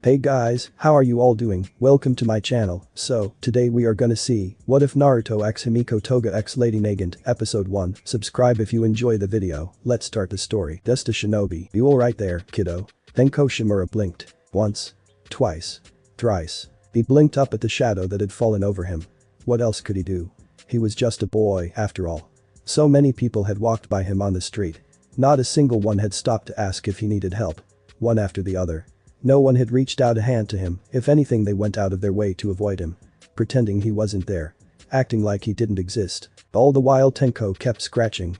Hey guys, how are you all doing? Welcome to my channel. So, today we are gonna see, what if Naruto x Himiko Toga x Lady Nagant, episode 1. Subscribe if you enjoy the video. Let's start the story. Just a Shinobi. You alright there, kiddo? Tenko Shimura blinked. Once. Twice. Thrice. He blinked up at the shadow that had fallen over him. What else could he do? He was just a boy, after all. So many people had walked by him on the street. Not a single one had stopped to ask if he needed help. One after the other. No one had reached out a hand to him, if anything they went out of their way to avoid him. Pretending he wasn't there. Acting like he didn't exist. All the while Tenko kept scratching.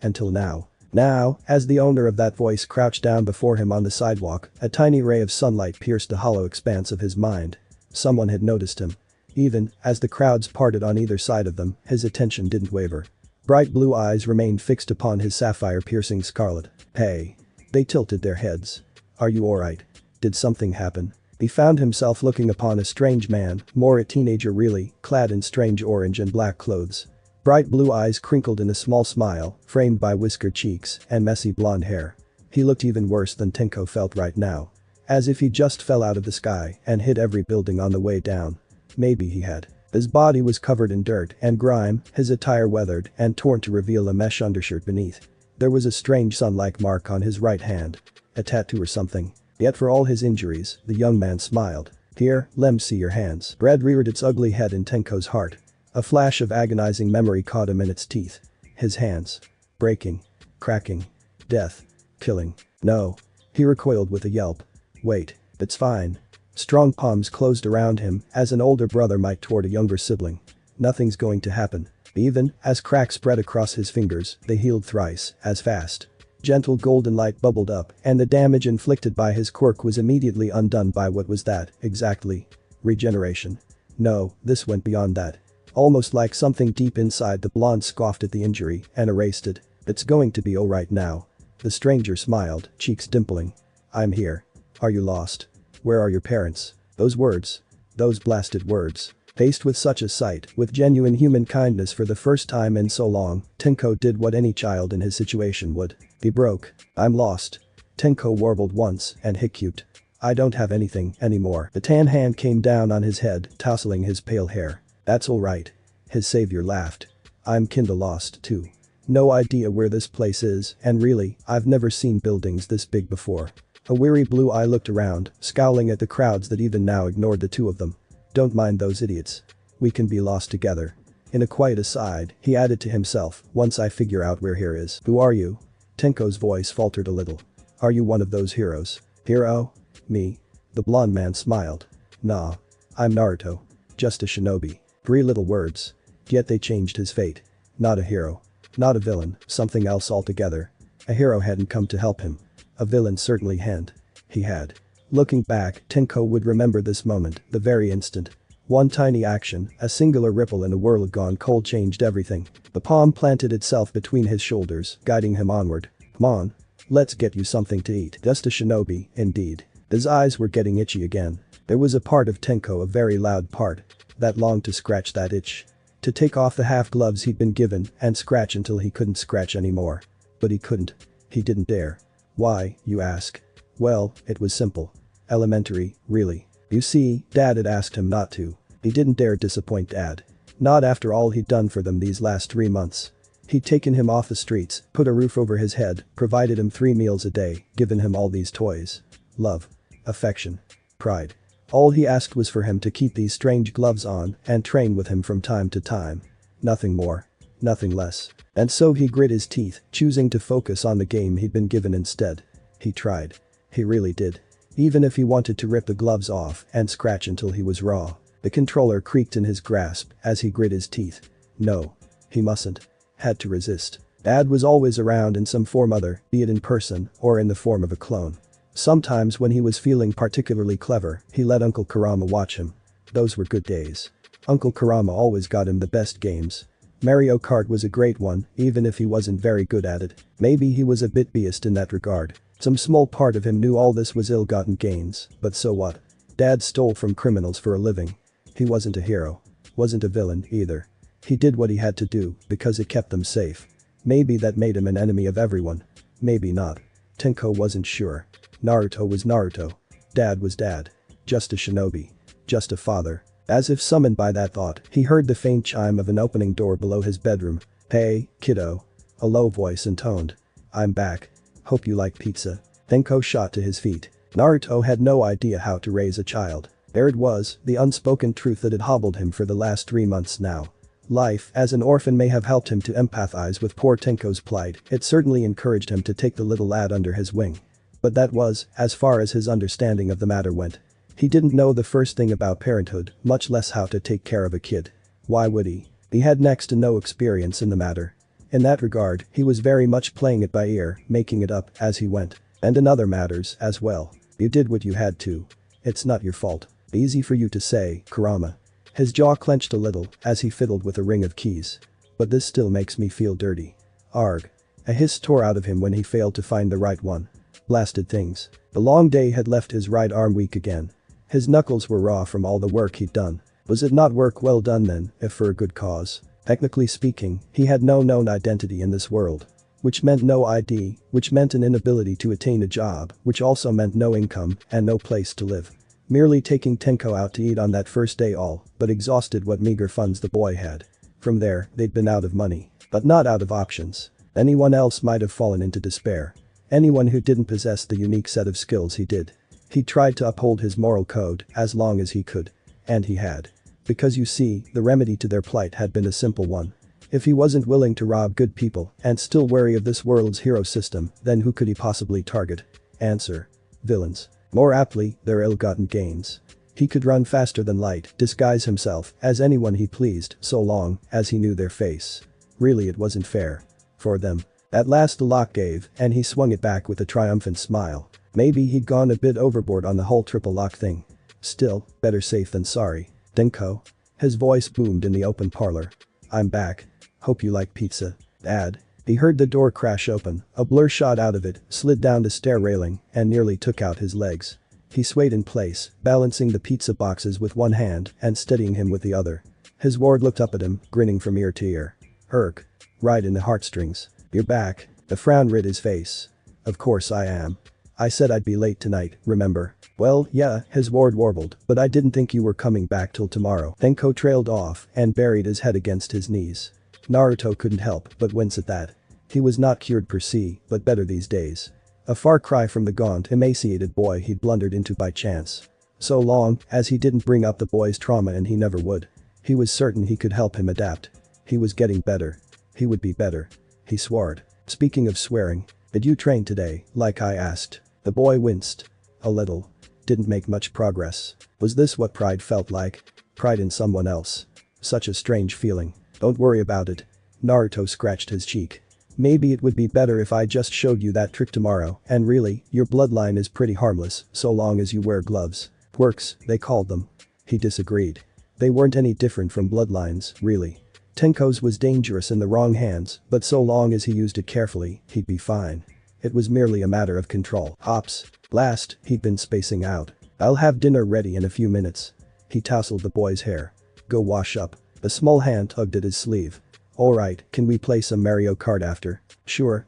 Until now. Now, as the owner of that voice crouched down before him on the sidewalk, a tiny ray of sunlight pierced the hollow expanse of his mind. Someone had noticed him. Even, as the crowds parted on either side of them, his attention didn't waver. Bright blue eyes remained fixed upon his sapphire-piercing scarlet. Hey. They tilted their heads. Are you alright? Did something happen? He found himself looking upon a strange man, more a teenager really, clad in strange orange and black clothes. Bright blue eyes crinkled in a small smile, framed by whiskered cheeks and messy blonde hair. He looked even worse than Tenko felt right now. As if he just fell out of the sky and hit every building on the way down. Maybe he had. His body was covered in dirt and grime, his attire weathered and torn to reveal a mesh undershirt beneath. There was a strange sun-like mark on his right hand. A tattoo or something. Yet for all his injuries, the young man smiled. Here, lem see your hands. Bread reared its ugly head in Tenko's heart. A flash of agonizing memory caught him in its teeth. His hands. Breaking. Cracking. Death. Killing. No. He recoiled with a yelp. Wait, it's fine. Strong palms closed around him as an older brother might toward a younger sibling. Nothing's going to happen. Even, as cracks spread across his fingers, they healed thrice, as fast. Gentle golden light bubbled up, and the damage inflicted by his quirk was immediately undone by what was that, exactly? Regeneration. No, this went beyond that. Almost like something deep inside the blonde scoffed at the injury and erased it. It's going to be alright now. The stranger smiled, cheeks dimpling. I'm here. Are you lost? Where are your parents? Those words. Those blasted words. Faced with such a sight, with genuine human kindness for the first time in so long, Tenko did what any child in his situation would. He broke. I'm lost. Tenko warbled once and hiccuped. I don't have anything anymore. The tan hand came down on his head, tousling his pale hair. That's alright. His savior laughed. I'm kinda lost too. No idea where this place is, and really, I've never seen buildings this big before. A weary blue eye looked around, scowling at the crowds that even now ignored the two of them. Don't mind those idiots. We can be lost together. In a quiet aside, he added to himself, once I figure out where here is. Who are you? Tenko's voice faltered a little. Are you one of those heroes? Hero? Me? The blonde man smiled. Nah. I'm Naruto. Just a shinobi. 3 little words. Yet they changed his fate. Not a hero. Not a villain, something else altogether. A hero hadn't come to help him. A villain certainly hadn't. He had. Looking back, Tenko would remember this moment, the very instant. One tiny action, a singular ripple in a world gone cold changed everything. The palm planted itself between his shoulders, guiding him onward. Come on. Let's get you something to eat. Just a shinobi, indeed. His eyes were getting itchy again. There was a part of Tenko, a very loud part, that longed to scratch that itch. To take off the half gloves he'd been given and scratch until he couldn't scratch anymore. But he couldn't. He didn't dare. Why, you ask? Well, it was simple. Elementary, really. You see, Dad had asked him not to. He didn't dare disappoint Dad. Not after all he'd done for them these last 3 months. He'd taken him off the streets, put a roof over his head, provided him 3 meals a day, given him all these toys. Love. Affection. Pride. All he asked was for him to keep these strange gloves on and train with him from time to time. Nothing more. Nothing less. And so he grit his teeth, choosing to focus on the game he'd been given instead. He tried. He really did. Even if he wanted to rip the gloves off and scratch until he was raw. The controller creaked in his grasp as he grit his teeth. No. He mustn't. Had to resist. Dad was always around in some form other, be it in person or in the form of a clone. Sometimes when he was feeling particularly clever, he let Uncle Kurama watch him. Those were good days. Uncle Kurama always got him the best games. Mario Kart was a great one, even if he wasn't very good at it. Maybe he was a bit biased in that regard. Some small part of him knew all this was ill-gotten gains, but so what? Dad stole from criminals for a living. He wasn't a hero. Wasn't a villain, either. He did what he had to do, because it kept them safe. Maybe that made him an enemy of everyone. Maybe not. Tenko wasn't sure. Naruto was Naruto. Dad was dad. Just a shinobi. Just a father. As if summoned by that thought, he heard the faint chime of an opening door below his bedroom. "Hey, kiddo." A low voice intoned. "I'm back. Hope you like pizza." Tenko shot to his feet. Naruto had no idea how to raise a child. There it was, the unspoken truth that had hobbled him for the last 3 months now. Life as an orphan may have helped him to empathize with poor Tenko's plight, it certainly encouraged him to take the little lad under his wing. But that was, as far as his understanding of the matter went. He didn't know the first thing about parenthood, much less how to take care of a kid. Why would he? He had next to no experience in the matter. In that regard, he was very much playing it by ear, making it up as he went. And in other matters as well. You did what you had to. It's not your fault. Easy for you to say, Kurama. His jaw clenched a little as he fiddled with a ring of keys. But this still makes me feel dirty. Arg. A hiss tore out of him when he failed to find the right one. Blasted things. The long day had left his right arm weak again. His knuckles were raw from all the work he'd done. Was it not work well done then, if for a good cause? Technically speaking, he had no known identity in this world. Which meant no ID, which meant an inability to attain a job, which also meant no income and no place to live. Merely taking Tenko out to eat on that first day all but exhausted what meager funds the boy had. From there, they'd been out of money. But not out of options. Anyone else might have fallen into despair. Anyone who didn't possess the unique set of skills he did. He tried to uphold his moral code as long as he could. And he had. Because you see, the remedy to their plight had been a simple one. If he wasn't willing to rob good people and still wary of this world's hero system, then who could he possibly target? Answer. Villains. More aptly, their ill-gotten gains. He could run faster than light, disguise himself as anyone he pleased so long as he knew their face. Really, it wasn't fair. For them. At last the lock gave and he swung it back with a triumphant smile. Maybe he'd gone a bit overboard on the whole triple lock thing. Still, better safe than sorry. Tenko. His voice boomed in the open parlor. I'm back. Hope you like pizza. Dad. He heard the door crash open, a blur shot out of it, slid down the stair railing, and nearly took out his legs. He swayed in place, balancing the pizza boxes with one hand and steadying him with the other. His ward looked up at him, grinning from ear to ear. Herc. Right in the heartstrings. You're back. A frown rid his face. Of course I am. I said I'd be late tonight, remember? Well, yeah, his ward warbled, but I didn't think you were coming back till tomorrow. Tenko trailed off and buried his head against his knees. Naruto couldn't help but wince at that. He was not cured per se, but better these days. A far cry from the gaunt, emaciated boy he'd blundered into by chance. So long as he didn't bring up the boy's trauma, and he never would. He was certain he could help him adapt. He was getting better. He would be better. He swore. Speaking of swearing, did you train today, like I asked? The boy winced. A little. Didn't make much progress. Was this what pride felt like? Pride in someone else. Such a strange feeling. Don't worry about it. Naruto scratched his cheek. Maybe it would be better if I just showed you that trick tomorrow, and really, your bloodline is pretty harmless so long as you wear gloves. Quirks, they called them. He disagreed. They weren't any different from bloodlines, really. Tenko's was dangerous in the wrong hands, but so long as he used it carefully, he'd be fine. It was merely a matter of control. Ops. Blast, he'd been spacing out. I'll have dinner ready in a few minutes. He tousled the boy's hair. Go wash up. A small hand tugged at his sleeve. Alright, can we play some Mario Kart after? Sure,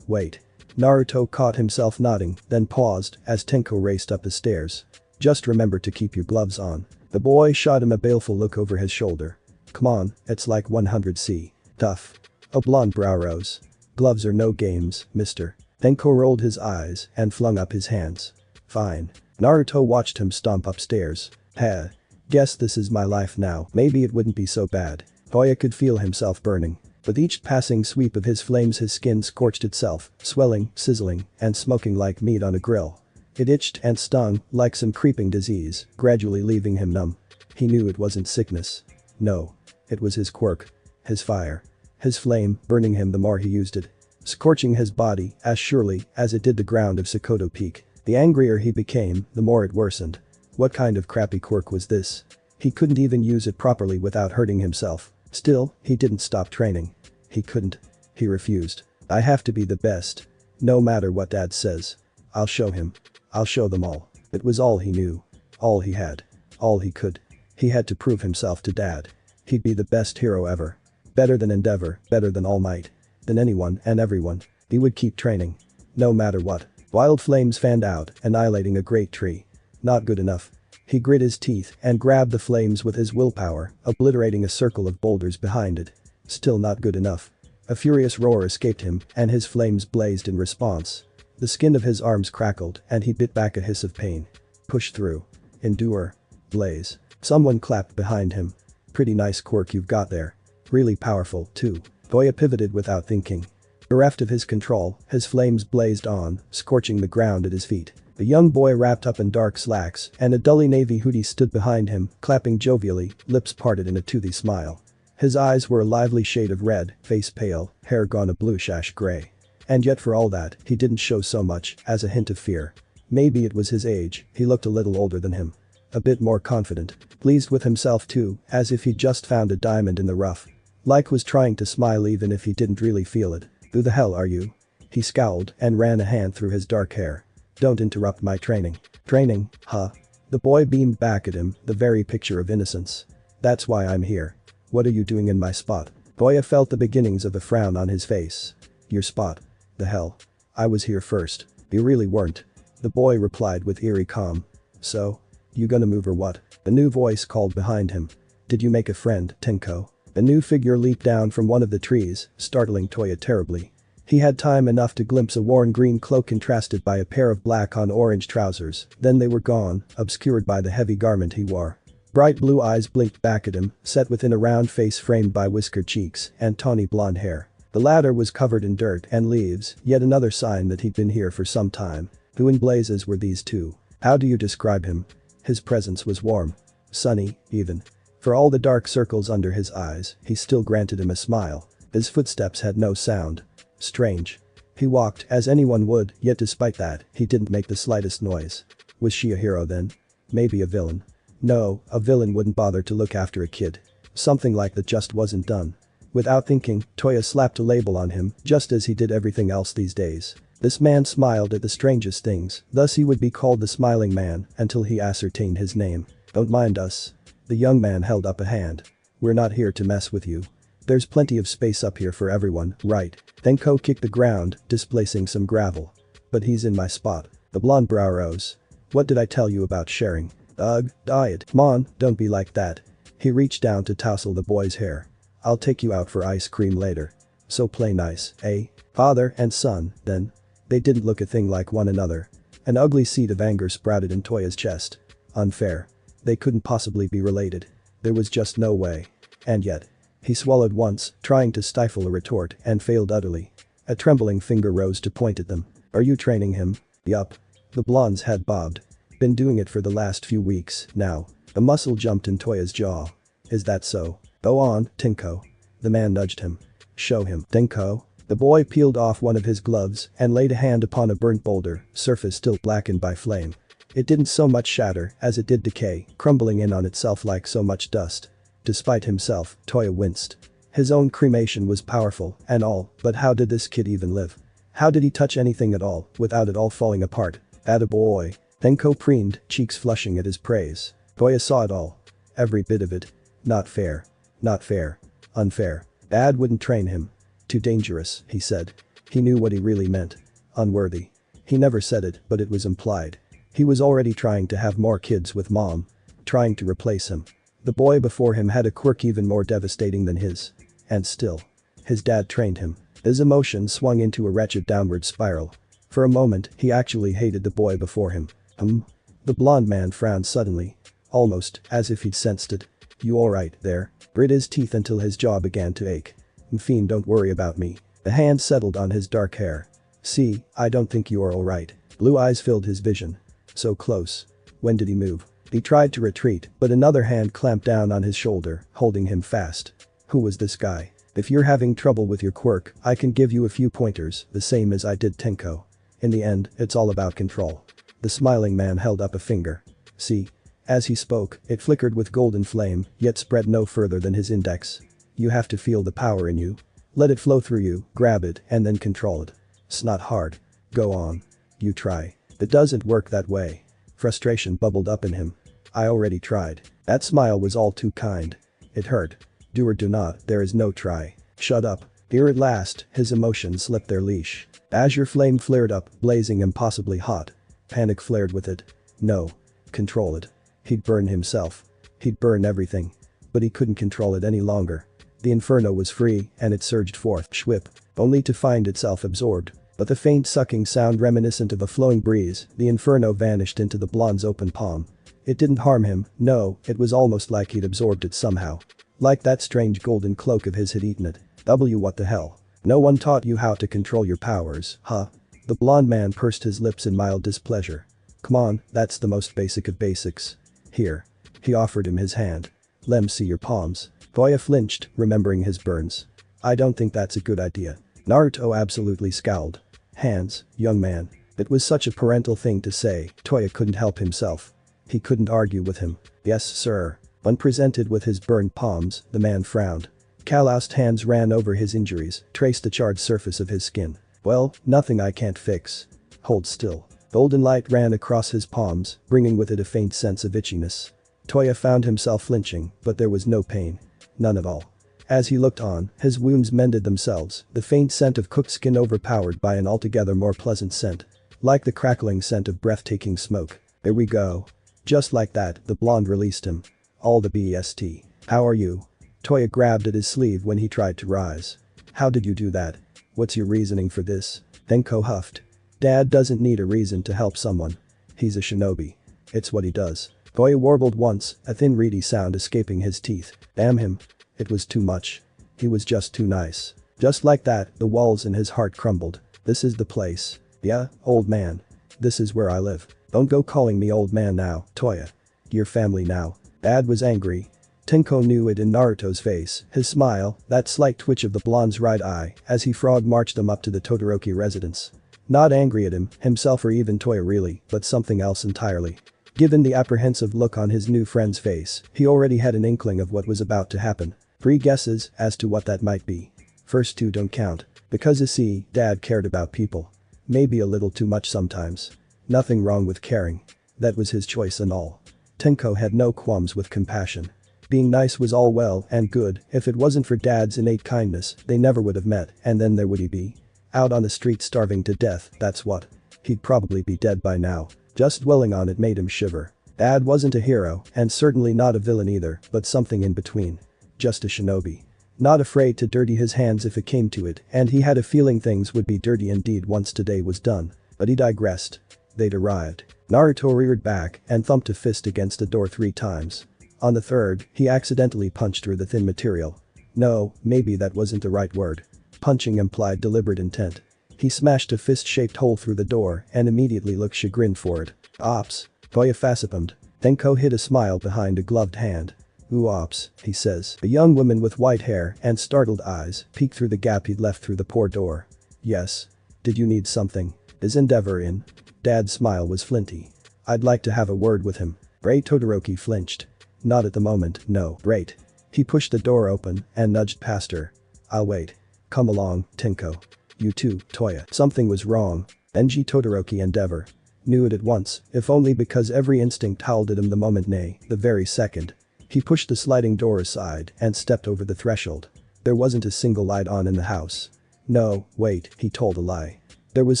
wait. Naruto caught himself nodding, then paused as Tenko raced up the stairs. Just remember to keep your gloves on. The boy shot him a baleful look over his shoulder. Come on, it's like 100C. Tough. A blonde brow rose. Gloves are no games, mister. Tenko rolled his eyes and flung up his hands. Fine. Naruto watched him stomp upstairs. Heh. Guess this is my life now. Maybe it wouldn't be so bad. Toya could feel himself burning. With each passing sweep of his flames his skin scorched itself, swelling, sizzling, and smoking like meat on a grill. It itched and stung like some creeping disease, gradually leaving him numb. He knew it wasn't sickness. No. It was his quirk. His fire. His flame, burning him the more he used it. Scorching his body as surely as it did the ground of Sokoto Peak. The angrier he became, the more it worsened. What kind of crappy quirk was this? He couldn't even use it properly without hurting himself. Still, he didn't stop training. He couldn't. He refused. I have to be the best. No matter what Dad says. I'll show him. I'll show them all. It was all he knew. All he had. All he could. He had to prove himself to Dad. He'd be the best hero ever. Better than Endeavor, better than All Might. Than anyone and everyone. He would keep training. No matter what. Wild flames fanned out, annihilating a great tree. Not good enough. He grit his teeth and grabbed the flames with his willpower, obliterating a circle of boulders behind it. Still not good enough. A furious roar escaped him, and his flames blazed in response. The skin of his arms crackled, and he bit back a hiss of pain. Push through. Endure. Blaze. Someone clapped behind him. Pretty nice quirk you've got there. Really powerful, too. Toya pivoted without thinking. Bereft of his control, his flames blazed on, scorching the ground at his feet. The young boy wrapped up in dark slacks and a dully navy hoodie stood behind him, clapping jovially, lips parted in a toothy smile. His eyes were a lively shade of red, face pale, hair gone a bluish ash gray. And yet for all that, he didn't show so much as a hint of fear. Maybe it was his age, he looked a little older than him. A bit more confident. Pleased with himself too, as if he'd just found a diamond in the rough. Like was trying to smile even if he didn't really feel it. Who the hell are you? He scowled and ran a hand through his dark hair. Don't interrupt my training. Training, huh? The boy beamed back at him, the very picture of innocence. That's why I'm here. What are you doing in my spot? Toya felt the beginnings of a frown on his face. Your spot? The hell? I was here first. You really weren't. The boy replied with eerie calm. So? You gonna move or what? A new voice called behind him. Did you make a friend, Tenko? A new figure leaped down from one of the trees, startling Toya terribly. He had time enough to glimpse a worn green cloak contrasted by a pair of black on orange trousers, then they were gone, obscured by the heavy garment he wore. Bright blue eyes blinked back at him, set within a round face framed by whiskered cheeks and tawny blonde hair. The latter was covered in dirt and leaves, yet another sign that he'd been here for some time. Who in blazes were these two? How do you describe him? His presence was warm. Sunny, even. For all the dark circles under his eyes, he still granted him a smile. His footsteps had no sound. Strange. He walked as anyone would, yet despite that, he didn't make the slightest noise. Was she a hero then? Maybe a villain. No, a villain wouldn't bother to look after a kid. Something like that just wasn't done. Without thinking, Toya slapped a label on him, just as he did everything else these days. This man smiled at the strangest things, thus he would be called the Smiling Man until he ascertained his name. Don't mind us. The young man held up a hand. We're not here to mess with you. There's plenty of space up here for everyone, right? Tenko kicked the ground, displacing some gravel. But he's in my spot. The blonde brow rose. What did I tell you about sharing? Ugh, diet. Come on, don't be like that. He reached down to tousle the boy's hair. I'll take you out for ice cream later. So play nice, eh? Father and son, then. They didn't look a thing like one another. An ugly seed of anger sprouted in Toya's chest. Unfair. They couldn't possibly be related. There was just no way. And yet. He swallowed once, trying to stifle a retort, and failed utterly. A trembling finger rose to point at them. Are you training him? Yup. The blonde's head bobbed. Been doing it for the last few weeks, now. A muscle jumped in Toya's jaw. Is that so? Go on, Tenko. The man nudged him. Show him. Tenko. The boy peeled off one of his gloves and laid a hand upon a burnt boulder, surface still blackened by flame. It didn't so much shatter as it did decay, crumbling in on itself like so much dust. Despite himself, Toya winced. His own cremation was powerful and all, but how did this kid even live? How did he touch anything at all without it all falling apart? Attaboy. Tenko preened, cheeks flushing at his praise. Toya saw it all. Every bit of it. Not fair. Not fair. Unfair. Dad wouldn't train him. Too dangerous, he said. He knew what he really meant. Unworthy. He never said it, but it was implied. He was already trying to have more kids with mom. Trying to replace him. The boy before him had a quirk even more devastating than his. And still. His dad trained him. His emotion swung into a wretched downward spiral. For a moment, he actually hated the boy before him. The blonde man frowned suddenly. Almost, as if he'd sensed it. You alright there? Grit his teeth until his jaw began to ache. Fiend, don't worry about me. The hand settled on his dark hair. See, I don't think you are alright. Blue eyes filled his vision. So close. When did he move? He tried to retreat, but another hand clamped down on his shoulder, holding him fast. Who was this guy? If you're having trouble with your quirk, I can give you a few pointers, the same as I did Tenko. In the end, it's all about control. The smiling man held up a finger. See? As he spoke, it flickered with golden flame, yet spread no further than his index. You have to feel the power in you. Let it flow through you, grab it, and then control it. It's not hard. Go on. You try. It doesn't work that way. Frustration bubbled up in him. I already tried. That smile was all too kind. It hurt. Do or do not, there is no try. Shut up. Here at last, his emotions slipped their leash. Azure flame flared up, blazing impossibly hot. Panic flared with it. No. Control it. He'd burn himself. He'd burn everything. But he couldn't control it any longer. The inferno was free, and it surged forth, shwip, only to find itself absorbed. But the faint sucking sound reminiscent of a flowing breeze, the inferno vanished into the blonde's open palm. It didn't harm him, no, it was almost like he'd absorbed it somehow. Like that strange golden cloak of his had eaten it. What the hell? No one taught you how to control your powers, huh? The blonde man pursed his lips in mild displeasure. Come on, that's the most basic of basics. Here. He offered him his hand. Lem see your palms. Toya flinched, remembering his burns. I don't think that's a good idea. Naruto absolutely scowled. Hands, young man. It was such a parental thing to say, Toya couldn't help himself. He couldn't argue with him. Yes, sir. When presented with his burned palms, the man frowned. Calloused hands ran over his injuries, traced the charred surface of his skin. Well, nothing I can't fix. Hold still. Golden light ran across his palms, bringing with it a faint sense of itchiness. Toya found himself flinching, but there was no pain. None at all. As he looked on, his wounds mended themselves, the faint scent of cooked skin overpowered by an altogether more pleasant scent. Like the crackling scent of breathtaking smoke. There we go. Just like that, the blonde released him. All the best. How are you? Toya grabbed at his sleeve when he tried to rise. How did you do that? What's your reasoning for this? Tenko huffed. Dad doesn't need a reason to help someone. He's a shinobi. It's what he does. Toya warbled once, a thin reedy sound escaping his teeth. Damn him. It was too much. He was just too nice. Just like that, the walls in his heart crumbled. This is the place. Yeah, old man. This is where I live. Don't go calling me old man now, Toya. Your family now. Dad was angry. Tenko knew it in Naruto's face, his smile, that slight twitch of the blonde's right eye, as he frog marched them up to the Todoroki residence. Not angry at him, himself or even Toya really, but something else entirely. Given the apprehensive look on his new friend's face, he already had an inkling of what was about to happen. 3 guesses as to what that might be. First 2 don't count. Because you see, Dad cared about people. Maybe a little too much sometimes. Nothing wrong with caring. That was his choice and all. Tenko had no qualms with compassion. Being nice was all well and good, if it wasn't for Dad's innate kindness, they never would have met, and then there would he be. Out on the street starving to death, that's what. He'd probably be dead by now. Just dwelling on it made him shiver. Dad wasn't a hero, and certainly not a villain either, but something in between. Just a shinobi. Not afraid to dirty his hands if it came to it, and he had a feeling things would be dirty indeed once today was done. But he digressed. They'd arrived. Naruto reared back and thumped a fist against the door 3 times. On the third, he accidentally punched through the thin material. No, maybe that wasn't the right word. Punching implied deliberate intent. He smashed a fist-shaped hole through the door and immediately looked chagrined for it. Ops. Toya facepalmed. Tenko hid a smile behind a gloved hand. Ooh ops, he says. A young woman with white hair and startled eyes peeked through the gap he'd left through the poor door. Yes. Did you need something? Is Endeavor in? Dad's smile was flinty. I'd like to have a word with him. Todoroki flinched. Not at the moment, no. Great. He pushed the door open and nudged past her. I'll wait. Come along, Tenko. You too, Toya. Something was wrong. Todoroki Endeavor. Knew it at once, if only because every instinct howled at him the moment, nay, the very second. He pushed the sliding door aside and stepped over the threshold. There wasn't a single light on in the house. No, wait, he told a lie. There was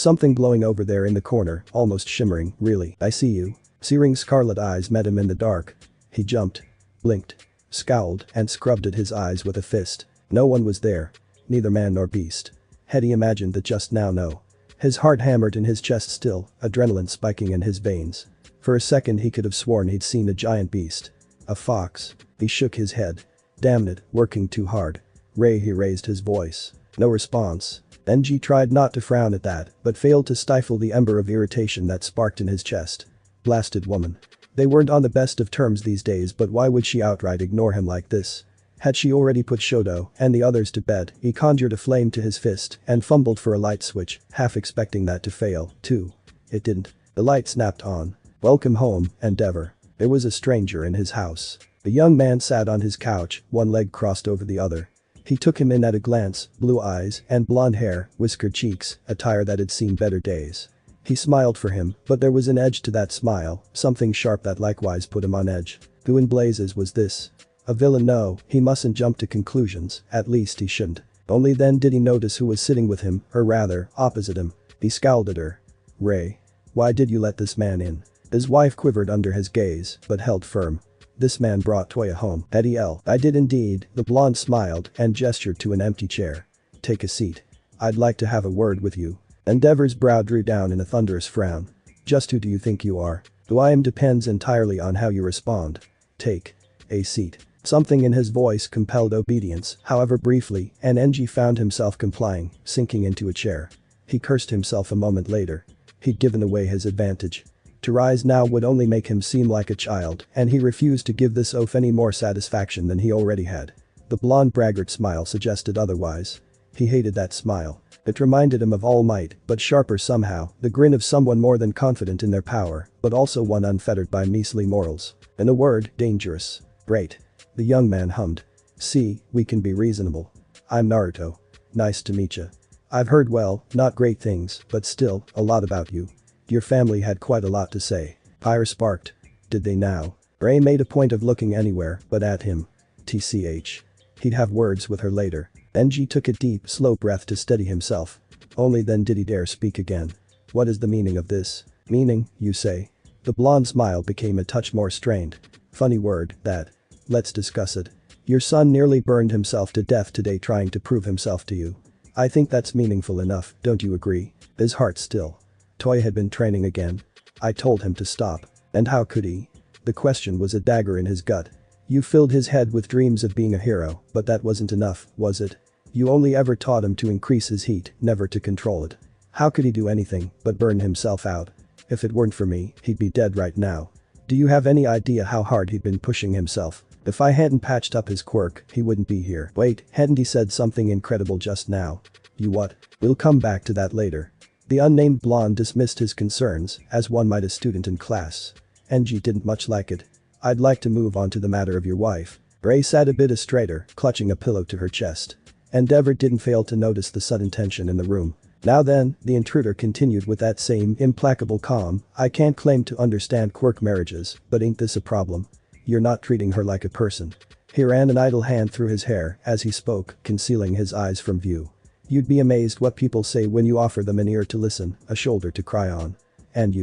something glowing over there in the corner, almost shimmering, really. I see you. Searing scarlet eyes met him in the dark. He jumped, blinked, scowled, and scrubbed at his eyes with a fist. No one was there. Neither man nor beast. Had he imagined that just now? No. His heart hammered in his chest still, adrenaline spiking in his veins. For a second he could have sworn he'd seen a giant beast. A fox. He shook his head. Damn it, working too hard. Ray, he raised his voice. No response. Denji tried not to frown at that, but failed to stifle the ember of irritation that sparked in his chest. Blasted woman. They weren't on the best of terms these days, but why would she outright ignore him like this? Had she already put Shoto and the others to bed? He conjured a flame to his fist and fumbled for a light switch, half expecting that to fail, too. It didn't. The light snapped on. Welcome home, Endeavor. There was a stranger in his house. The young man sat on his couch, one leg crossed over the other. He took him in at a glance, blue eyes and blonde hair, whiskered cheeks, attire that had seen better days. He smiled for him, but there was an edge to that smile, something sharp that likewise put him on edge. Who in blazes was this? A villain? No, he mustn't jump to conclusions, at least he shouldn't. Only then did he notice who was sitting with him, or rather, opposite him. He scowled at her. Ray. Why did you let this man in? His wife quivered under his gaze, but held firm. This man brought Toya home. Eddie L. I did indeed, the blonde smiled and gestured to an empty chair. Take a seat. I'd like to have a word with you. Endeavor's brow drew down in a thunderous frown. Just who do you think you are? Who I am depends entirely on how you respond. Take a seat. Something in his voice compelled obedience, however briefly, and NG found himself complying, sinking into a chair. He cursed himself a moment later. He'd given away his advantage. To rise now would only make him seem like a child, and he refused to give this oaf any more satisfaction than he already had. The blonde braggart smile suggested otherwise. He hated that smile. It reminded him of All Might, but sharper somehow, the grin of someone more than confident in their power, but also one unfettered by measly morals. In a word, dangerous. Great. The young man hummed. See, we can be reasonable. I'm Naruto. Nice to meet ya. I've heard well, not great things, but still, a lot about you. Your family had quite a lot to say. Pyre sparked. Did they now? Ray made a point of looking anywhere but at him. TCH. He'd have words with her later. NG took a deep, slow breath to steady himself. Only then did he dare speak again. What is the meaning of this? Meaning, you say? The blonde smile became a touch more strained. Funny word, that. Let's discuss it. Your son nearly burned himself to death today trying to prove himself to you. I think that's meaningful enough, don't you agree? His heart still. Toya had been training again. I told him to stop. And how could he? The question was a dagger in his gut. You filled his head with dreams of being a hero, but that wasn't enough, was it? You only ever taught him to increase his heat, never to control it. How could he do anything but burn himself out? If it weren't for me, he'd be dead right now. Do you have any idea how hard he'd been pushing himself? If I hadn't patched up his quirk, he wouldn't be here. Wait, hadn't he said something incredible just now? You what? We'll come back to that later. The unnamed blonde dismissed his concerns, as one might a student in class. NG didn't much like it. I'd like to move on to the matter of your wife. Ray sat a bit straighter, clutching a pillow to her chest. Endeavor didn't fail to notice the sudden tension in the room. Now then, the intruder continued with that same implacable calm, I can't claim to understand quirk marriages, but ain't this a problem? You're not treating her like a person. He ran an idle hand through his hair as he spoke, concealing his eyes from view. You'd be amazed what people say when you offer them an ear to listen, a shoulder to cry on. And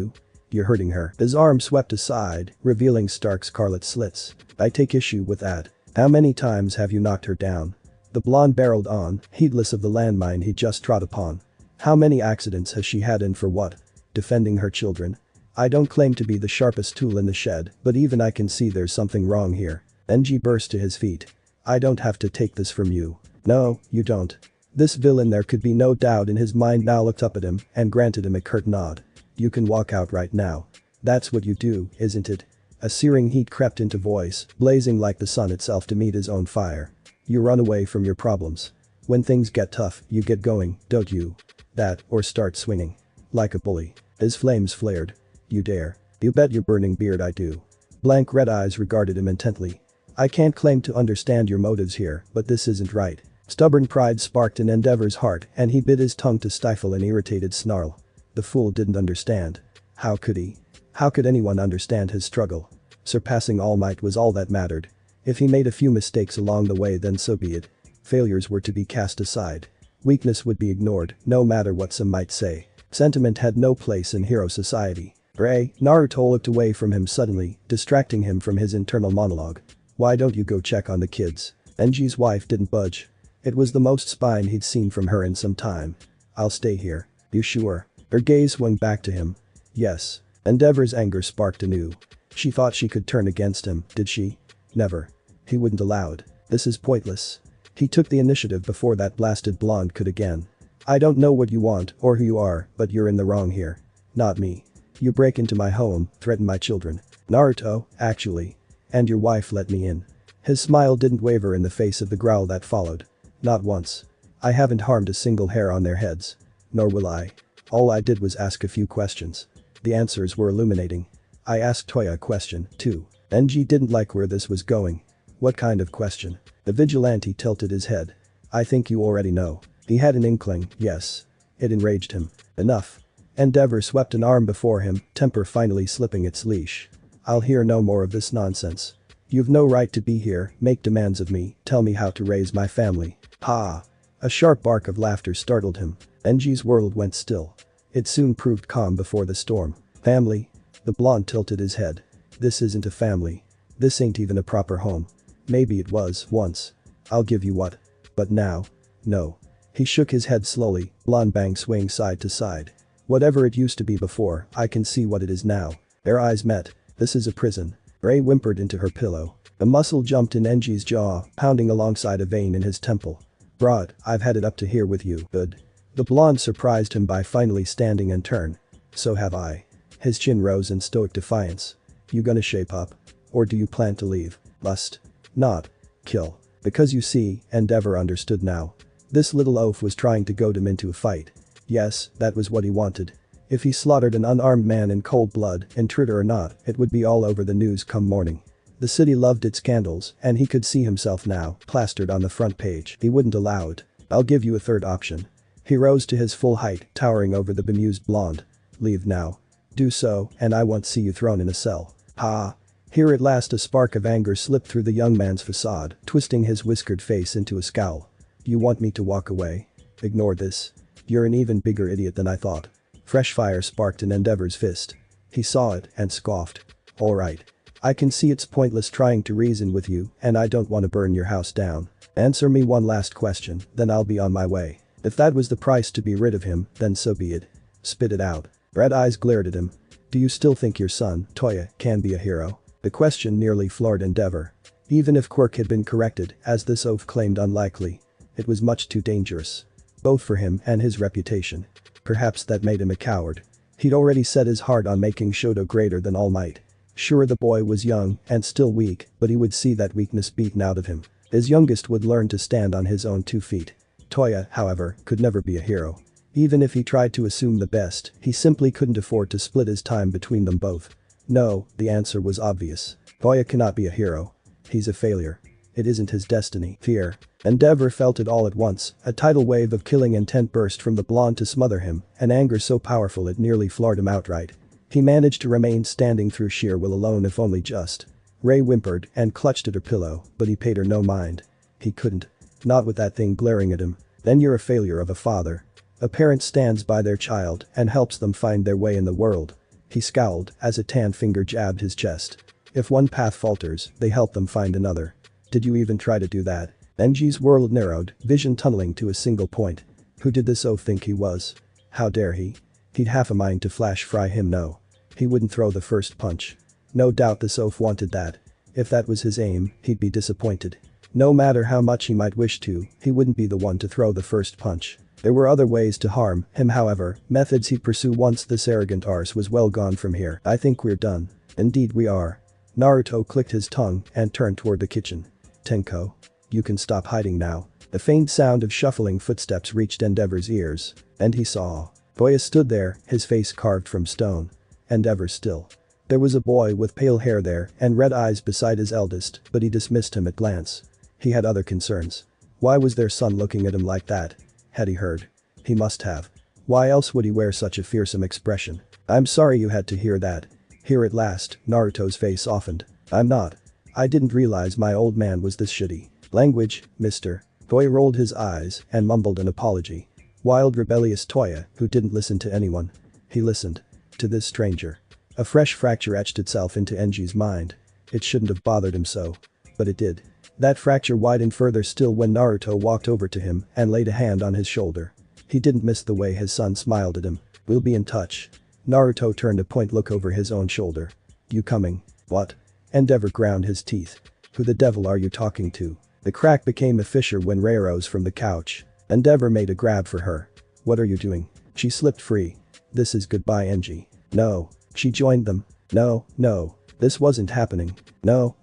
you're hurting her. His arm swept aside, revealing stark scarlet slits. I take issue with that. How many times have you knocked her down? The blonde barreled on, heedless of the landmine he just trod upon. How many accidents has she had and for what? Defending her children? I don't claim to be the sharpest tool in the shed, but even I can see there's something wrong here. NG burst to his feet. I don't have to take this from you. No, you don't. This villain, there could be no doubt in his mind, now looked up at him and granted him a curt nod. You can walk out right now. That's what you do, isn't it? A searing heat crept into voice, blazing like the sun itself to meet his own fire. You run away from your problems. When things get tough, you get going, don't you? That, or start swinging. Like a bully. His flames flared. You dare. You bet your burning beard I do. Blank red eyes regarded him intently. I can't claim to understand your motives here, but this isn't right. Stubborn pride sparked in Endeavor's heart and he bit his tongue to stifle an irritated snarl. The fool didn't understand. How could he? How could anyone understand his struggle? Surpassing All Might was all that mattered. If he made a few mistakes along the way, then so be it. Failures were to be cast aside. Weakness would be ignored, no matter what some might say. Sentiment had no place in hero society. Ray, Naruto looked away from him suddenly, distracting him from his internal monologue. Why don't you go check on the kids? NG's wife didn't budge. It was the most spine he'd seen from her in some time. I'll stay here. You sure? Her gaze swung back to him. Yes. Endeavor's anger sparked anew. She thought she could turn against him, did she? Never. He wouldn't allow it. This is pointless. He took the initiative before that blasted blonde could again. I don't know what you want or who you are, but you're in the wrong here. Not me. You break into my home, threaten my children. Naruto, actually. And your wife let me in. His smile didn't waver in the face of the growl that followed. Not once. I haven't harmed a single hair on their heads. Nor will I. All I did was ask a few questions. The answers were illuminating. I asked Toya a question, too. NG didn't like where this was going. What kind of question? The vigilante tilted his head. I think you already know. He had an inkling, yes. It enraged him. Enough. Endeavor swept an arm before him, temper finally slipping its leash. I'll hear no more of this nonsense. You've no right to be here, make demands of me, tell me how to raise my family. Ha! A sharp bark of laughter startled him. NG's world went still. It soon proved calm before the storm. Family? The blonde tilted his head. This isn't a family. This ain't even a proper home. Maybe it was, once. I'll give you what. But now? No. He shook his head slowly, blonde bang swaying side to side. Whatever it used to be before, I can see what it is now. Their eyes met. This is a prison. Ray whimpered into her pillow. A muscle jumped in Enji's jaw, pounding alongside a vein in his temple. Broad, I've had it up to here with you, good. The blonde surprised him by finally standing and turn. So have I. His chin rose in stoic defiance. You gonna shape up? Or do you plan to leave? Must. Not. Kill. Because you see, Endeavor understood now. This little oaf was trying to goad him into a fight. Yes, that was what he wanted. If he slaughtered an unarmed man in cold blood, intruder or not, it would be all over the news come morning. The city loved its scandals, and he could see himself now, plastered on the front page. He wouldn't allow it. I'll give you a third option. He rose to his full height, towering over the bemused blonde. Leave now. Do so, and I won't see you thrown in a cell. Ha! Here at last a spark of anger slipped through the young man's facade, twisting his whiskered face into a scowl. You want me to walk away? Ignore this. You're an even bigger idiot than I thought. Fresh fire sparked in Endeavor's fist. He saw it and scoffed. Alright. I can see it's pointless trying to reason with you, and I don't want to burn your house down. Answer me one last question, then I'll be on my way. If that was the price to be rid of him, then so be it. Spit it out. Red eyes glared at him. Do you still think your son, Toya, can be a hero? The question nearly floored Endeavor. Even if Quirk had been corrected, as this oaf claimed unlikely, it was much too dangerous. Both for him and his reputation. Perhaps that made him a coward. He'd already set his heart on making Shoto greater than All Might. Sure, the boy was young and still weak, but he would see that weakness beaten out of him. His youngest would learn to stand on his own 2 feet. Toya, however, could never be a hero. Even if he tried to assume the best, he simply couldn't afford to split his time between them both. No, the answer was obvious. Toya cannot be a hero. He's a failure. It isn't his destiny. Fear. Endeavor felt it all at once, a tidal wave of killing intent burst from the blonde to smother him, an anger so powerful it nearly floored him outright. He managed to remain standing through sheer will alone if only just. Ray whimpered and clutched at her pillow, but he paid her no mind. He couldn't. Not with that thing glaring at him. Then you're a failure of a father. A parent stands by their child and helps them find their way in the world. He scowled as a tan finger jabbed his chest. If one path falters, they help them find another. Did you even try to do that? Enji's world narrowed, vision tunneling to a single point. Who did this oaf think he was? How dare he? He'd half a mind to flash fry him. No. He wouldn't throw the first punch. No doubt this oaf wanted that. If that was his aim, he'd be disappointed. No matter how much he might wish to, he wouldn't be the one to throw the first punch. There were other ways to harm him, however, methods he'd pursue once this arrogant arse was well gone from here. I think we're done. Indeed we are. Naruto clicked his tongue and turned toward the kitchen. Tenko. You can stop hiding now. The faint sound of shuffling footsteps reached Endeavor's ears, and he saw. Toya stood there, his face carved from stone. Endeavor still. There was a boy with pale hair there and red eyes beside his eldest, but he dismissed him at glance. He had other concerns. Why was their son looking at him like that? Had he heard? He must have. Why else would he wear such a fearsome expression? I'm sorry you had to hear that. Here at last, Naruto's face softened. I'm not. I didn't realize my old man was this shitty. Language, mister. Toya rolled his eyes and mumbled an apology. Wild rebellious Toya, who didn't listen to anyone. He listened. To this stranger. A fresh fracture etched itself into Enji's mind. It shouldn't have bothered him so. But it did. That fracture widened further still when Naruto walked over to him and laid a hand on his shoulder. He didn't miss the way his son smiled at him. We'll be in touch. Naruto turned a point look over his own shoulder. You coming? What? Endeavor ground his teeth. Who the devil are you talking to? The crack became a fissure when Ray rose from the couch. Endeavor made a grab for her. What are you doing? She slipped free. This is goodbye, Enji. No. She joined them. No. This wasn't happening. No.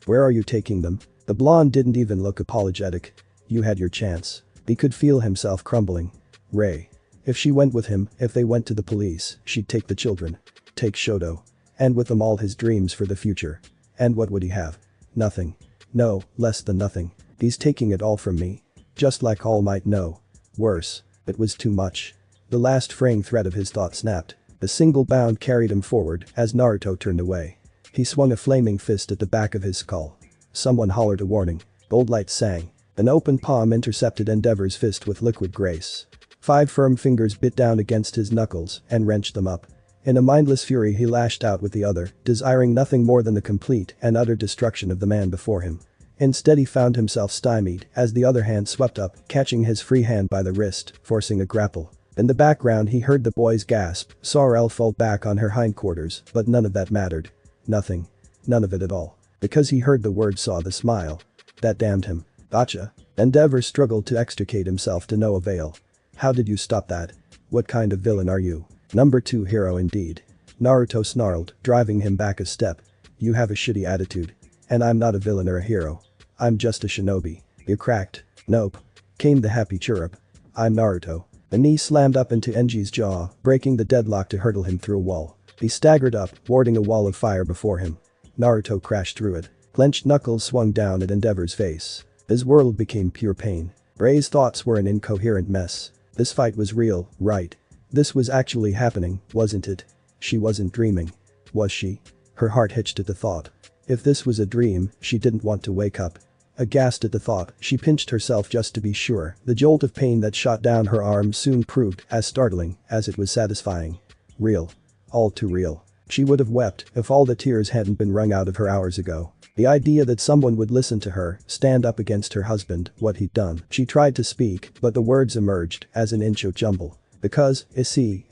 Where are you taking them? The blonde didn't even look apologetic. You had your chance. He could feel himself crumbling. Ray. If she went with him, if they went to the police, she'd take the children. Take Shoto. And with them all his dreams for the future. And what would he have? Nothing. No, less than nothing. He's taking it all from me. Just like All Might. No. Worse. It was too much. The last fraying thread of his thought snapped. A single bound carried him forward as Naruto turned away. He swung a flaming fist at the back of his skull. Someone hollered a warning. Gold light sang. An open palm intercepted Endeavor's fist with liquid grace. 5 firm fingers bit down against his knuckles and wrenched them up. In a mindless fury he lashed out with the other, desiring nothing more than the complete and utter destruction of the man before him. Instead he found himself stymied as the other hand swept up, catching his free hand by the wrist, forcing a grapple. In the background he heard the boy's gasp, saw Elle fall back on her hindquarters, but none of that mattered. Nothing. None of it at all. Because he heard the word, saw the smile. That damned him. Gotcha. Endeavor struggled to extricate himself to no avail. How did you stop that? What kind of villain are you? Number 2 hero indeed. Naruto snarled, driving him back a step. You have a shitty attitude. And I'm not a villain or a hero. I'm just a shinobi. You cracked. Nope. Came the happy chirrup. I'm Naruto. The knee slammed up into Enji's jaw, breaking the deadlock to hurtle him through a wall. He staggered up, warding a wall of fire before him. Naruto crashed through it. Clenched knuckles swung down at Endeavor's face. His world became pure pain. Ray's thoughts were an incoherent mess. This fight was real, right? This was actually happening, wasn't it? She wasn't dreaming. Was she? Her heart hitched at the thought. If this was a dream, she didn't want to wake up. Aghast at the thought, she pinched herself just to be sure. The jolt of pain that shot down her arm soon proved as startling as it was satisfying. Real. All too real. She would have wept if all the tears hadn't been wrung out of her hours ago. The idea that someone would listen to her, stand up against her husband, what he'd done. She tried to speak, but the words emerged as an inch of jumble. Because,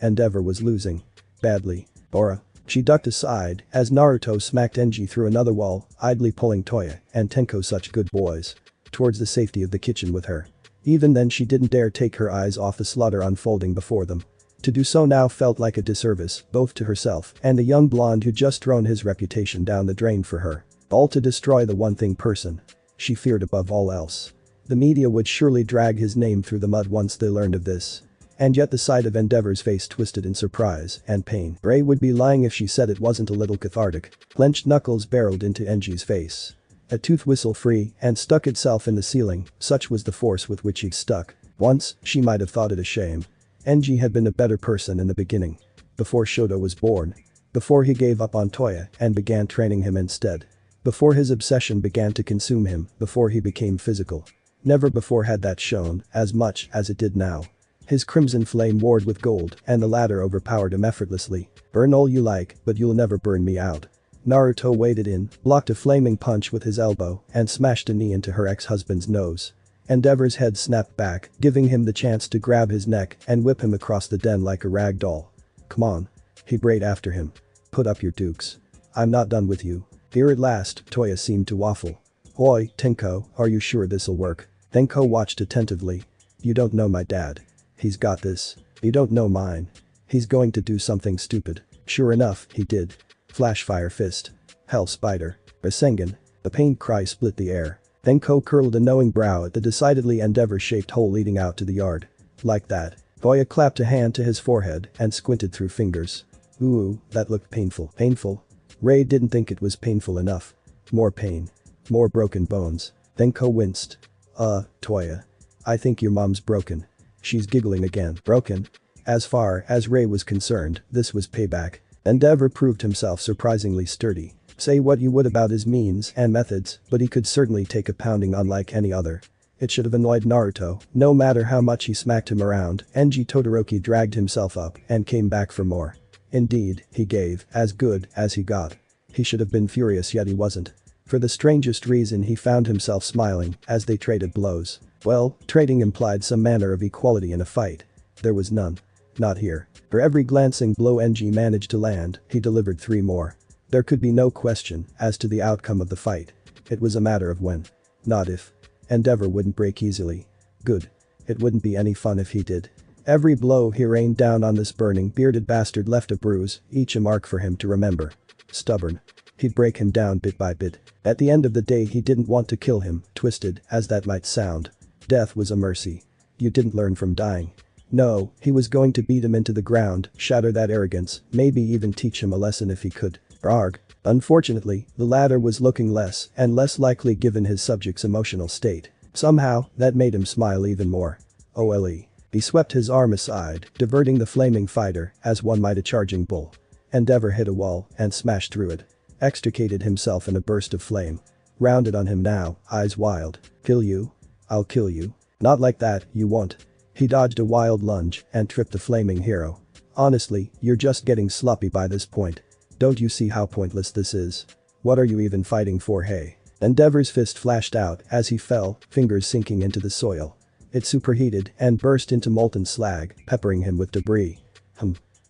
Endeavor was losing. Badly. Bora. She ducked aside as Naruto smacked Enji through another wall, idly pulling Toya and Tenko, such good boys, towards the safety of the kitchen with her. Even then she didn't dare take her eyes off the slaughter unfolding before them. To do so now felt like a disservice, both to herself and the young blonde who'd just thrown his reputation down the drain for her. All to destroy the one thing person she feared above all else. The media would surely drag his name through the mud once they learned of this. And yet the sight of Endeavor's face twisted in surprise and pain. Ray would be lying if she said it wasn't a little cathartic. Clenched knuckles barreled into Enji's face. A tooth whistled free and stuck itself in the ceiling, such was the force with which he'd stuck. Once, she might have thought it a shame. Enji had been a better person in the beginning. Before Shoto was born. Before he gave up on Toya and began training him instead. Before his obsession began to consume him, before he became physical. Never before had that shown as much as it did now. His crimson flame warred with gold and the latter overpowered him effortlessly. Burn all you like, but you'll never burn me out. Naruto waded in, blocked a flaming punch with his elbow and smashed a knee into her ex-husband's nose. Endeavor's head snapped back, giving him the chance to grab his neck and whip him across the den like a rag doll. Come on. He brayed after him. Put up your dukes. I'm not done with you. Here at last, Toya seemed to waffle. Oi, Tenko, are you sure this'll work? Tenko watched attentively. You don't know my dad. He's got this. You don't know mine. He's going to do something stupid. Sure enough, he did. Flash fire fist. Hell spider. Rasengan. The pained cry split the air. Tenko curled a knowing brow at the decidedly Endeavor-shaped hole leading out to the yard. Like that. Toya clapped a hand to his forehead and squinted through fingers. Ooh, that looked painful. Painful? Ray didn't think it was painful enough. More pain. More broken bones. Tenko winced. Toya. I think your mom's broken. She's giggling again. Broken? As far as Ray was concerned, this was payback. Endeavor proved himself surprisingly sturdy. Say what you would about his means and methods, but he could certainly take a pounding unlike any other. It should have annoyed Naruto, no matter how much he smacked him around. Enji Todoroki dragged himself up and came back for more. Indeed, he gave as good as he got. He should have been furious, yet he wasn't. For the strangest reason he found himself smiling as they traded blows. Well, trading implied some manner of equality in a fight. There was none. Not here. For every glancing blow Enji managed to land, he delivered 3 more. There could be no question as to the outcome of the fight. It was a matter of when. Not if. Endeavor wouldn't break easily. Good. It wouldn't be any fun if he did. Every blow he rained down on this burning bearded bastard left a bruise, each a mark for him to remember. Stubborn. He'd break him down bit by bit. At the end of the day he didn't want to kill him, twisted as that might sound. Death was a mercy. You didn't learn from dying. No, he was going to beat him into the ground, shatter that arrogance, maybe even teach him a lesson if he could. Arg. Unfortunately, the latter was looking less and less likely given his subject's emotional state. Somehow, that made him smile even more. OLE. He swept his arm aside, diverting the flaming fighter as one might a charging bull. Endeavor hit a wall and smashed through it. Extricated himself in a burst of flame. Rounded on him now, eyes wild. Kill you? I'll kill you. Not like that, you won't. He dodged a wild lunge and tripped the flaming hero. Honestly, you're just getting sloppy by this point. Don't you see how pointless this is? What are you even fighting for, hey? Endeavor's fist flashed out as he fell, fingers sinking into the soil. It superheated and burst into molten slag, peppering him with debris.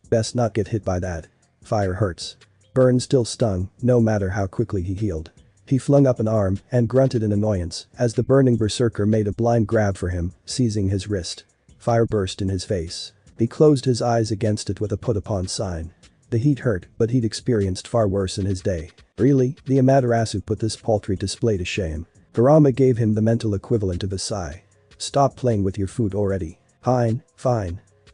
Best not get hit by that. Fire hurts. Burn still stung, no matter how quickly he healed. He flung up an arm and grunted in annoyance as the burning berserker made a blind grab for him, seizing his wrist. Fire burst in his face. He closed his eyes against it with a put upon sign. The heat hurt, but he'd experienced far worse in his day. Really, the Amaterasu put this paltry display to shame. Kurama gave him the mental equivalent of a sigh. Stop playing with your food already. Fine.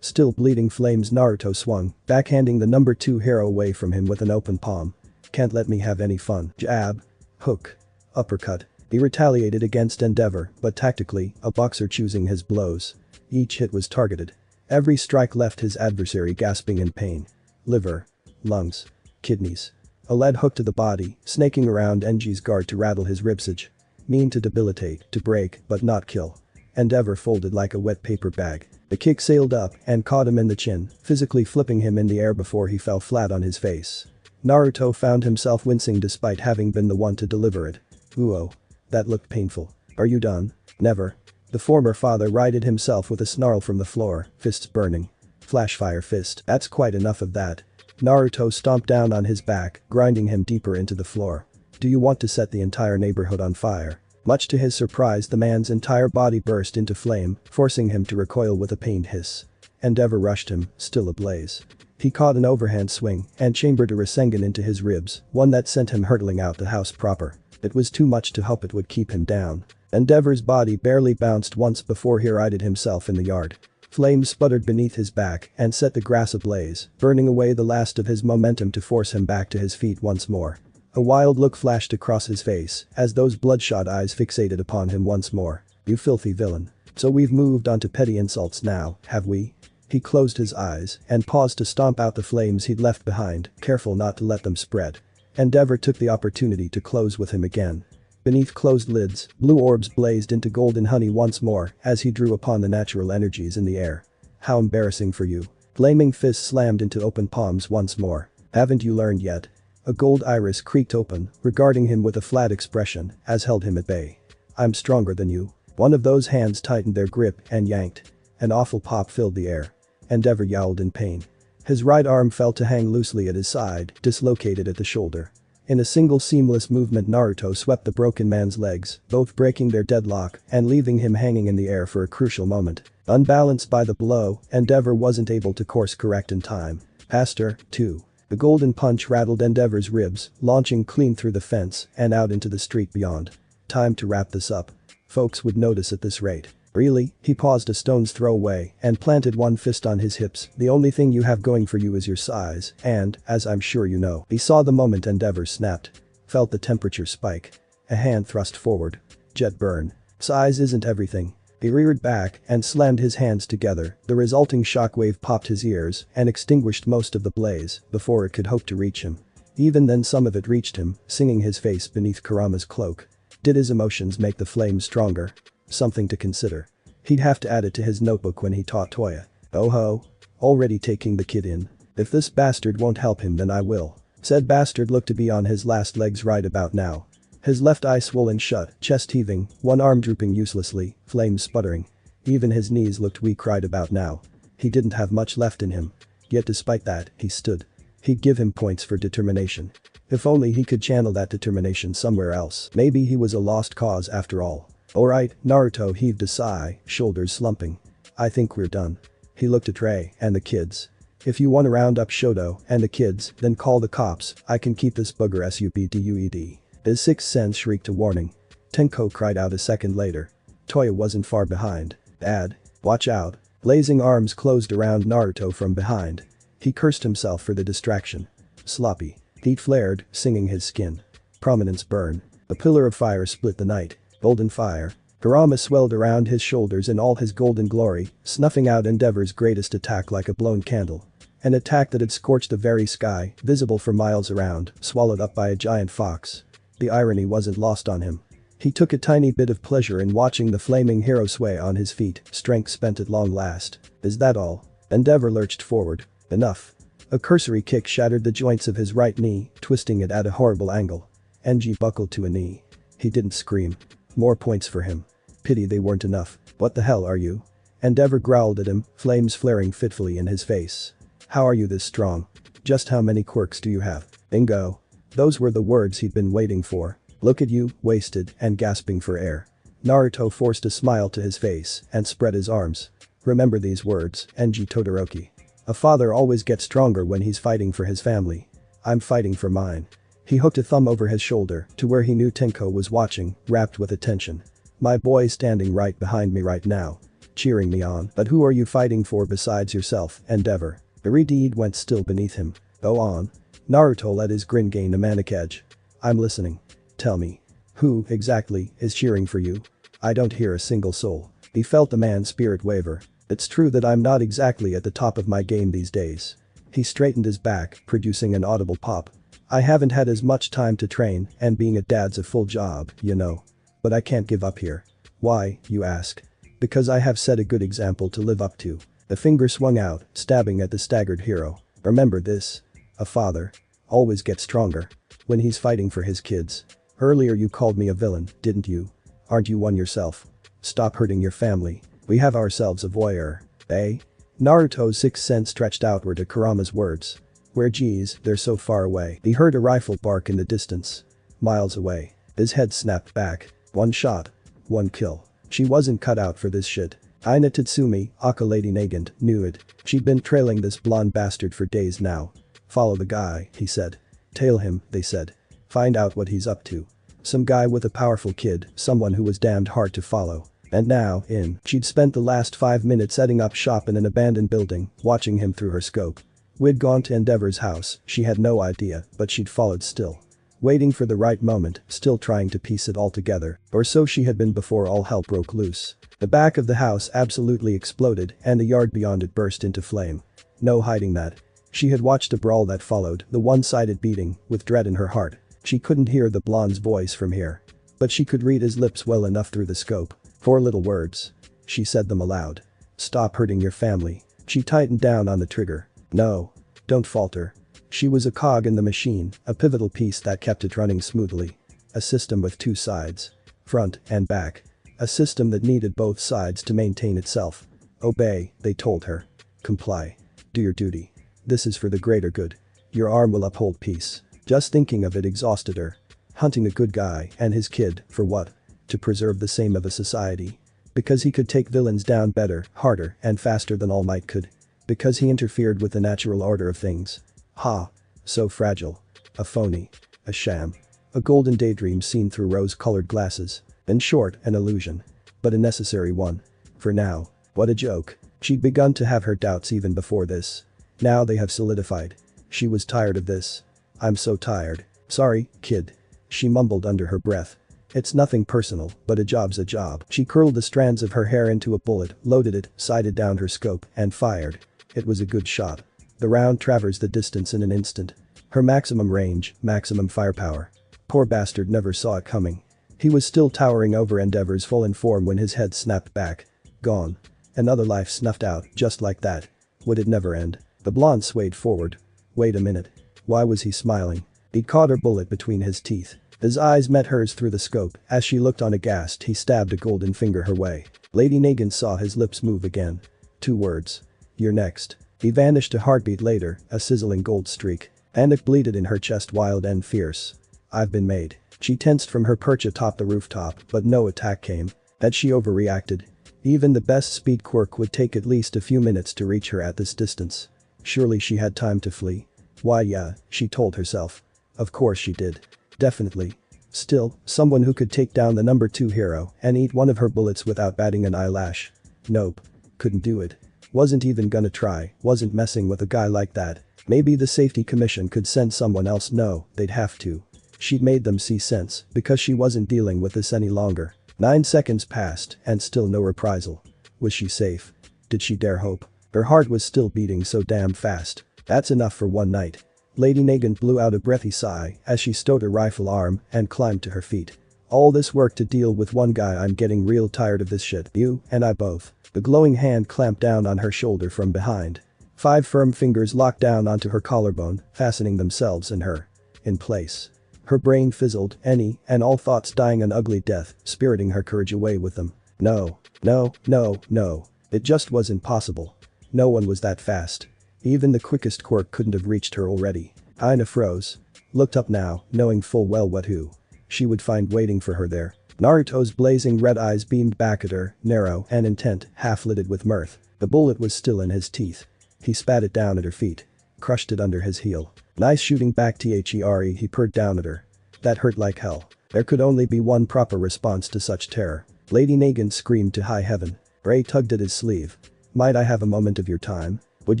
Still bleeding flames, Naruto swung, backhanding the number 2 hero away from him with an open palm. Can't let me have any fun. Jab. Hook. Uppercut. He retaliated against Endeavor, but tactically, a boxer choosing his blows. Each hit was targeted. Every strike left his adversary gasping in pain. Liver. Lungs. Kidneys. A lead hook to the body, snaking around Enji's guard to rattle his ribsage. Mean to debilitate, to break, but not kill. Endeavor folded like a wet paper bag. The kick sailed up and caught him in the chin, physically flipping him in the air before he fell flat on his face. Naruto found himself wincing despite having been the one to deliver it. Ooh, that looked painful. Are you done? Never. The former father righted himself with a snarl from the floor, fists burning. Flashfire fist. That's quite enough of that. Naruto stomped down on his back, grinding him deeper into the floor. Do you want to set the entire neighborhood on fire? Much to his surprise, the man's entire body burst into flame, forcing him to recoil with a pained hiss. Endeavor rushed him, still ablaze. He caught an overhand swing and chambered a Rasengan into his ribs, one that sent him hurtling out the house proper. It was too much to hope it would keep him down. Endeavor's body barely bounced once before he righted himself in the yard. Flames sputtered beneath his back and set the grass ablaze, burning away the last of his momentum to force him back to his feet once more. A wild look flashed across his face as those bloodshot eyes fixated upon him once more. You filthy villain. So we've moved on to petty insults now, have we? He closed his eyes and paused to stomp out the flames he'd left behind, careful not to let them spread. Endeavor took the opportunity to close with him again. Beneath closed lids, blue orbs blazed into golden honey once more as he drew upon the natural energies in the air. How embarrassing for you. Flaming fists slammed into open palms once more. Haven't you learned yet? A gold iris creaked open, regarding him with a flat expression, as held him at bay. I'm stronger than you. One of those hands tightened their grip and yanked. An awful pop filled the air. Endeavor yowled in pain. His right arm fell to hang loosely at his side, dislocated at the shoulder. In a single seamless movement, Naruto swept the broken man's legs, both breaking their deadlock and leaving him hanging in the air for a crucial moment. Unbalanced by the blow, Endeavor wasn't able to course correct in time. Pastor, too. The golden punch rattled Endeavor's ribs, launching clean through the fence and out into the street beyond. Time to wrap this up. Folks would notice at this rate. Really? He paused a stone's throw away and planted one fist on his hips. The only thing you have going for you is your size, and, as I'm sure you know, he saw the moment Endeavor snapped. Felt the temperature spike. A hand thrust forward. Jet burn. Size isn't everything. He reared back and slammed his hands together. The resulting shockwave popped his ears and extinguished most of the blaze before it could hope to reach him. Even then, some of it reached him, singing his face beneath Kurama's cloak. Did his emotions make the flames stronger? Something to consider. He'd have to add it to his notebook when he taught Toya. Oh ho. Already taking the kid in. If this bastard won't help him, then I will. Said bastard looked to be on his last legs right about now. His left eye swollen shut, chest heaving, one arm drooping uselessly, flames sputtering. Even his knees looked weak right about now. He didn't have much left in him. Yet despite that, he stood. He'd give him points for determination. If only he could channel that determination somewhere else. Maybe he was a lost cause after all. Alright, Naruto heaved a sigh, shoulders slumping. I think we're done. He looked at Ray and the kids. If you want to round up Shoto and the kids, then call the cops. I can keep this bugger SUPDUED. His sixth sense shrieked a warning. Tenko cried out a second later. Toya wasn't far behind. Dad. Watch out. Blazing arms closed around Naruto from behind. He cursed himself for the distraction. Sloppy. Heat flared, singing his skin. Prominence burn. A pillar of fire split the night. Golden fire. Kurama swelled around his shoulders in all his golden glory, snuffing out Endeavor's greatest attack like a blown candle. An attack that had scorched the very sky, visible for miles around, swallowed up by a giant fox. The irony wasn't lost on him. He took a tiny bit of pleasure in watching the flaming hero sway on his feet, strength spent at long last. Is that all? Endeavor lurched forward. Enough. A cursory kick shattered the joints of his right knee, twisting it at a horrible angle. NG buckled to a knee. He didn't scream. More points for him. Pity they weren't enough. What the hell are you? Endeavor growled at him, flames flaring fitfully in his face. How are you this strong? Just how many quirks do you have? Bingo. Those were the words he'd been waiting for. Look at you, wasted and gasping for air. Naruto forced a smile to his face and spread his arms. Remember these words, NG Todoroki. A father always gets stronger when he's fighting for his family. I'm fighting for mine. He hooked a thumb over his shoulder to where he knew Tenko was watching, rapt with attention. My boy's standing right behind me right now. Cheering me on. But who are you fighting for besides yourself, Endeavor? The deed went still beneath him. Go on. Naruto let his grin gain a manic edge. I'm listening. Tell me. Who, exactly, is cheering for you? I don't hear a single soul. He felt the man's spirit waver. It's true that I'm not exactly at the top of my game these days. He straightened his back, producing an audible pop. I haven't had as much time to train, and being a dad's a full job, you know. But I can't give up here. Why, you ask? Because I have set a good example to live up to. The finger swung out, stabbing at the staggered hero. Remember this. A father always gets stronger when he's fighting for his kids. Earlier you called me a villain, didn't you? Aren't you one yourself? Stop hurting your family. We have ourselves a voyeur. Eh? Naruto's sixth sense stretched outward at Kurama's words. Where geez, they're so far away. He heard a rifle bark in the distance. Miles away. His head snapped back. One shot. One kill. She wasn't cut out for this shit. Aina Tatsumi, aka Lady Nagant, knew it. She'd been trailing this blonde bastard for days now. Follow the guy, he said. Tail him, they said. Find out what he's up to. Some guy with a powerful kid, someone who was damned hard to follow. And now, she'd spent the last 5 minutes setting up shop in an abandoned building, watching him through her scope. We'd gone to Endeavor's house, she had no idea, but she'd followed still. Waiting for the right moment, still trying to piece it all together, or so she had been before all hell broke loose. The back of the house absolutely exploded and the yard beyond it burst into flame. No hiding that. She had watched the brawl that followed, the one-sided beating, with dread in her heart. She couldn't hear the blonde's voice from here. But she could read his lips well enough through the scope. 4 little words. She said them aloud. Stop hurting your family. She tightened down on the trigger. No. Don't falter. She was a cog in the machine, a pivotal piece that kept it running smoothly. A system with 2 sides. Front and back. A system that needed both sides to maintain itself. Obey, they told her. Comply. Do your duty. This is for the greater good. Your arm will uphold peace. Just thinking of it exhausted her. Hunting a good guy and his kid, for what? To preserve the same of a society. Because he could take villains down better, harder, and faster than All Might could. Because he interfered with the natural order of things. Ha. So fragile. A phony. A sham. A golden daydream seen through rose-colored glasses. In short, an illusion. But a necessary one. For now. What a joke. She'd begun to have her doubts even before this. Now they have solidified. She was tired of this. I'm so tired. Sorry, kid. She mumbled under her breath. It's nothing personal, but a job's a job. She curled the strands of her hair into a bullet, loaded it, sighted down her scope, and fired. It was a good shot. The round traversed the distance in an instant. Her maximum range, maximum firepower. Poor bastard never saw it coming. He was still towering over Endeavor's fallen form when his head snapped back. Gone. Another life snuffed out, just like that. Would it never end? The blonde swayed forward. Wait a minute. Why was he smiling? He'd caught her bullet between his teeth. His eyes met hers through the scope. As she looked on aghast, he stabbed a golden finger her way. Lady Nagant saw his lips move again. 2 words. You're next. He vanished a heartbeat later, a sizzling gold streak. Anik bleated in her chest, wild and fierce. I've been made. She tensed from her perch atop the rooftop, but no attack came. Had she overreacted? Even the best speed quirk would take at least a few minutes to reach her at this distance. Surely she had time to flee. Why yeah, she told herself. Of course she did. Definitely. Still, someone who could take down the number 2 hero and eat one of her bullets without batting an eyelash. Nope. Couldn't do it. Wasn't even gonna try, wasn't messing with a guy like that. Maybe the safety commission could send someone else. No, they'd have to. She'd made them see sense because she wasn't dealing with this any longer. 9 seconds passed and still no reprisal. Was she safe? Did she dare hope? Her heart was still beating so damn fast. That's enough for one night. Lady Nagant blew out a breathy sigh as she stowed her rifle arm and climbed to her feet. All this work to deal with one guy, I'm getting real tired of this shit. You and I both. The glowing hand clamped down on her shoulder from behind. 5 firm fingers locked down onto her collarbone, fastening themselves in place. Her brain fizzled, any and all thoughts dying an ugly death, spiriting her courage away with them. No. No, no, no. It just wasn't possible. No one was that fast. Even the quickest quirk couldn't have reached her already. Aina froze. Looked up now, knowing full well what who she would find waiting for her there. Naruto's blazing red eyes beamed back at her, narrow and intent, half-lidded with mirth. The bullet was still in his teeth. He spat it down at her feet. Crushed it under his heel. Nice shooting back there, he purred down at her. That hurt like hell. There could only be one proper response to such terror. Lady Nagant screamed to high heaven. Ray tugged at his sleeve. Might I have a moment of your time? Would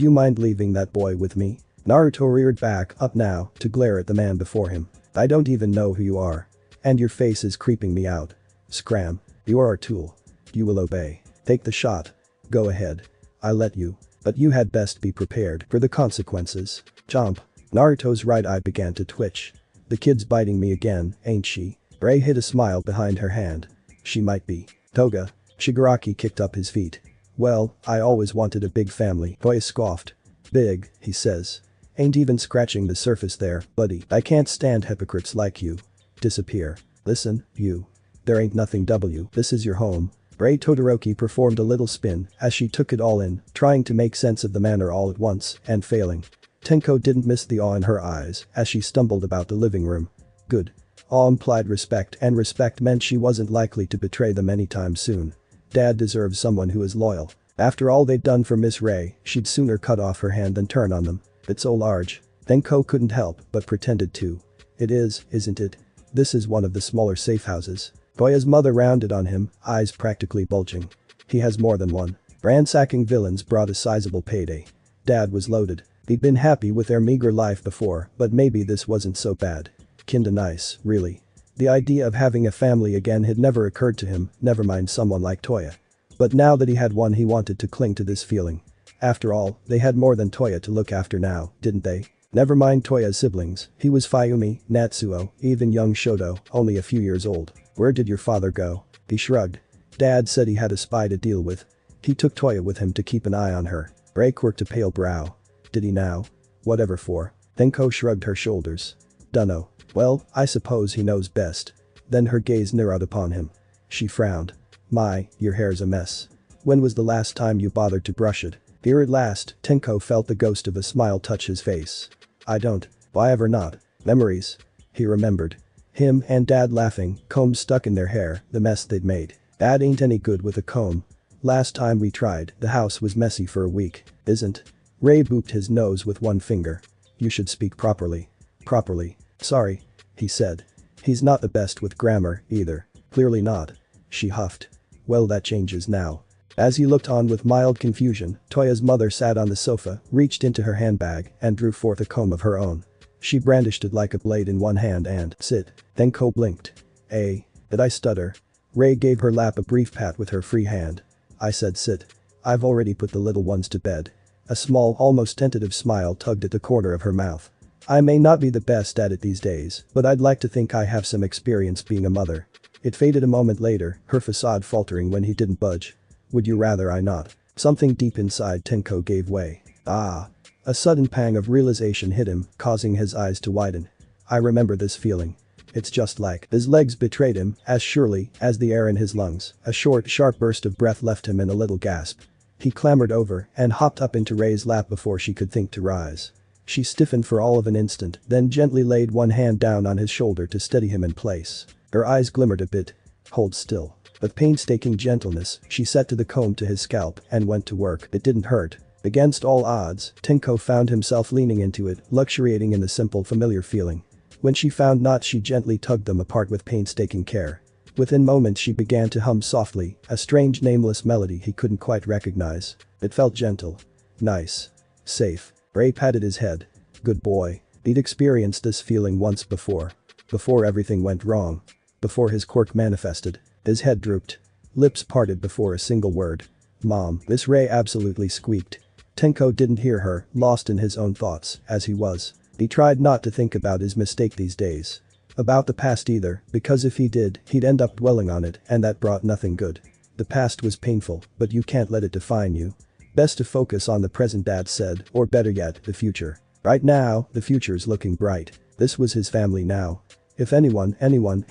you mind leaving that boy with me? Naruto reared back up now to glare at the man before him. I don't even know who you are. And your face is creeping me out. Scram. You are our tool. You will obey. Take the shot. Go ahead. I let you. But you had best be prepared for the consequences. Chomp. Naruto's right eye began to twitch. The kid's biting me again, ain't she? Ray hid a smile behind her hand. She might be. Toga. Shigaraki kicked up his feet. Well, I always wanted a big family, Toya scoffed. Big, he says. Ain't even scratching the surface there, buddy. I can't stand hypocrites like you. Disappear. Listen, you. There ain't nothing this is your home. Ray Todoroki performed a little spin as she took it all in, trying to make sense of the manner all at once, and failing. Tenko didn't miss the awe in her eyes as she stumbled about the living room. Good. Awe implied respect, and respect meant she wasn't likely to betray them anytime soon. Dad deserves someone who is loyal. After all they'd done for Miss Ray, she'd sooner cut off her hand than turn on them. It's so large. Tenko couldn't help but pretended to. It is, isn't it? This is one of the smaller safe houses. Toya's mother rounded on him, eyes practically bulging. He has more than one. Ransacking villains brought a sizable payday. Dad was loaded. He'd been happy with their meager life before, but maybe this wasn't so bad. Kinda nice, really. The idea of having a family again had never occurred to him, never mind someone like Toya. But now that he had one, he wanted to cling to this feeling. After all, they had more than Toya to look after now, didn't they? Never mind Toya's siblings, he was Fayumi, Natsuo, even young Shoto, only a few years old. Where did your father go? He shrugged. Dad said he had a spy to deal with. He took Toya with him to keep an eye on her. Ray quirked a pale brow. Did he now? Whatever for. Tenko shrugged her shoulders. Dunno. Well, I suppose he knows best. Then her gaze narrowed upon him. She frowned. My, your hair's a mess. When was the last time you bothered to brush it? Here at last, Tenko felt the ghost of a smile touch his face. I don't. Why ever not? Memories. He remembered. Him and Dad laughing, combs stuck in their hair, the mess they'd made. Dad ain't any good with a comb. Last time we tried, the house was messy for a week, isn't? Ray booped his nose with one finger. You should speak properly. Properly. Sorry. He said. He's not the best with grammar, either. Clearly not. She huffed. Well, that changes now. As he looked on with mild confusion, Toya's mother sat on the sofa, reached into her handbag, and drew forth a comb of her own. She brandished it like a blade in one hand and, sit. Tenko blinked. Did I stutter? Ray gave her lap a brief pat with her free hand. I said sit. I've already put the little ones to bed. A small, almost tentative smile tugged at the corner of her mouth. I may not be the best at it these days, but I'd like to think I have some experience being a mother. It faded a moment later, her facade faltering when he didn't budge. Would you rather I not? Something deep inside Tenko gave way. Ah. A sudden pang of realization hit him, causing his eyes to widen. I remember this feeling. It's just like his legs betrayed him, as surely as the air in his lungs. A short, sharp burst of breath left him in a little gasp. He clambered over and hopped up into Ray's lap before she could think to rise. She stiffened for all of an instant, then gently laid one hand down on his shoulder to steady him in place. Her eyes glimmered a bit. Hold still. With painstaking gentleness, she set to the comb to his scalp and went to work. It didn't hurt. Against all odds, Tenko found himself leaning into it, luxuriating in the simple familiar feeling. When she found knots, she gently tugged them apart with painstaking care. Within moments she began to hum softly, a strange nameless melody he couldn't quite recognize. It felt gentle. Nice. Safe. Ray patted his head. Good boy. He'd experienced this feeling once before. Before everything went wrong. Before his quirk manifested. His head drooped. Lips parted before a single word. Mom, Miss Ray absolutely squeaked. Tenko didn't hear her, lost in his own thoughts, as he was. He tried not to think about his mistake these days. about the past either, because if he did, he'd end up dwelling on it and that brought nothing good. The past was painful, but you can't let it define you. Best to focus on the present, Dad said, or better yet, the future. Right now, the future's looking bright. This was his family now. If anyone,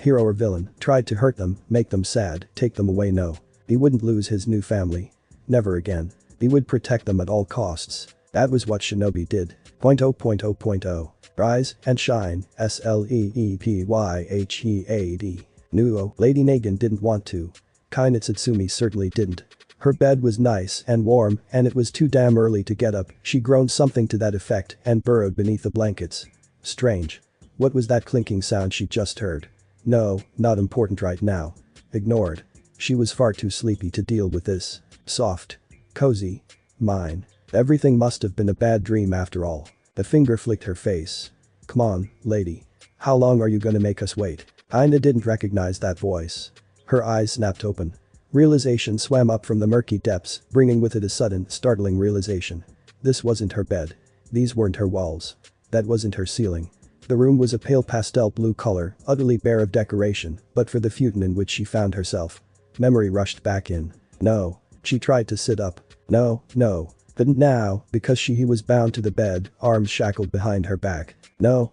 hero or villain, tried to hurt them, make them sad, take them away, no. He wouldn't lose his new family. Never again. He would protect them at all costs. That was what Shinobi did. .0.0.0. Rise and shine, SLEEPYHEAD. No, Lady Nagant didn't want to. Kaine Tsutsumi certainly didn't. Her bed was nice and warm and it was too damn early to get up, she groaned something to that effect and burrowed beneath the blankets. Strange. What was that clinking sound she just heard? No, not important right now. Ignored. She was far too sleepy to deal with this. Soft. Cozy. Mine. Everything must have been a bad dream after all. A finger flicked her face. Come on, lady. How long are you gonna make us wait? Aina didn't recognize that voice. Her eyes snapped open. Realization swam up from the murky depths, bringing with it a sudden, startling realization. This wasn't her bed. These weren't her walls. That wasn't her ceiling. The room was a pale pastel blue color, utterly bare of decoration, but for the futon in which she found herself. Memory rushed back in. No. She tried to sit up. No. Couldn't now, because he was bound to the bed, arms shackled behind her back. No.